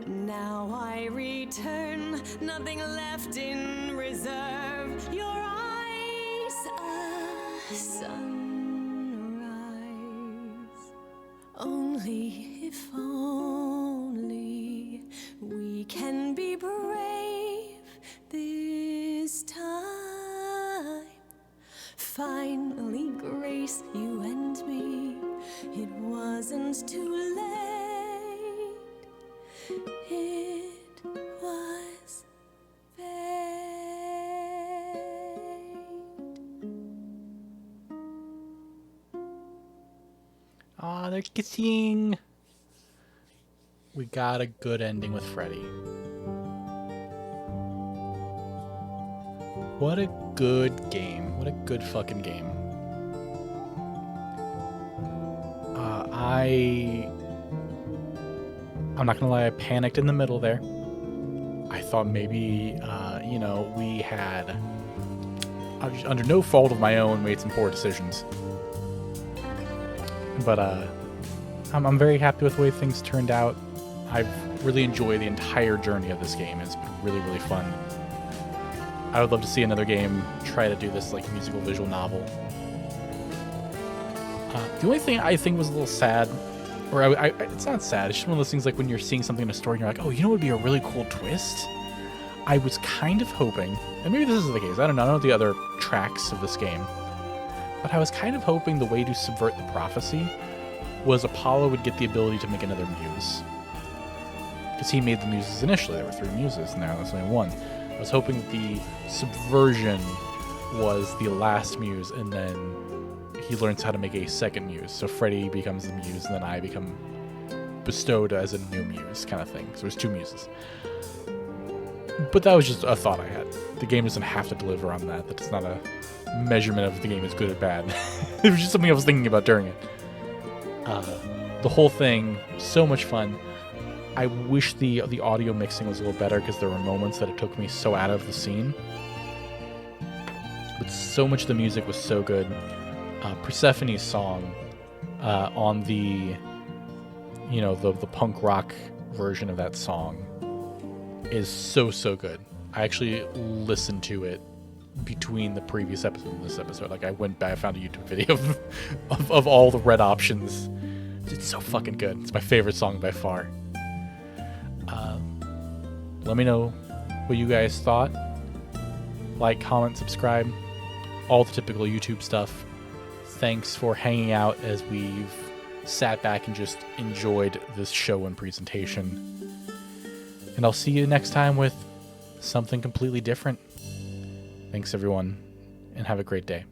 Now I return, nothing left in reserve. Your eyes, a sunrise. Only, if only, we can be brave this time. Finally, Grace, you and me. It wasn't too late. It was Aw, they're kissing. We got a good ending with Freddy. What a good game. What a good fucking game. I'm not gonna lie, I panicked in the middle there. I thought maybe, you know, we had, under no fault of my own, made some poor decisions. But I'm very happy with the way things turned out. I've really enjoyed the entire journey of this game. It's been really, really fun. I would love to see another game try to do this like musical visual novel. The only thing I think was a little sad, or it's not sad, it's just one of those things like when you're seeing something in a story and you're like, oh, you know what would be a really cool twist? I was kind of hoping, and maybe this is the case, I don't know the other tracks of this game, but I was kind of hoping the way to subvert the prophecy was Apollo would get the ability to make another muse. Because he made the muses initially, there were 3 muses, and now there's only 1. I was hoping that the subversion was the last muse, and then he learns how to make a second muse. So Freddy becomes the muse, and then I become bestowed as a new muse, kind of thing. So there's 2 muses. But that was just a thought I had. The game doesn't have to deliver on that. That's not a measurement of the game is good or bad. It was just something I was thinking about during it. The whole thing, so much fun. I wish the audio mixing was a little better because there were moments that it took me so out of the scene. But so much of the music was so good. Persephone's song on the, you know, the punk rock version of that song is so good. I actually listened to it between the previous episode and this episode. Like I went back, I found a YouTube video of all the red options. It's so fucking good. It's my favorite song by far. Let me know what you guys thought. Like, comment, subscribe, all the typical YouTube stuff. Thanks for hanging out as we've sat back and just enjoyed this show and presentation. And I'll see you next time with something completely different. Thanks everyone, and have a great day.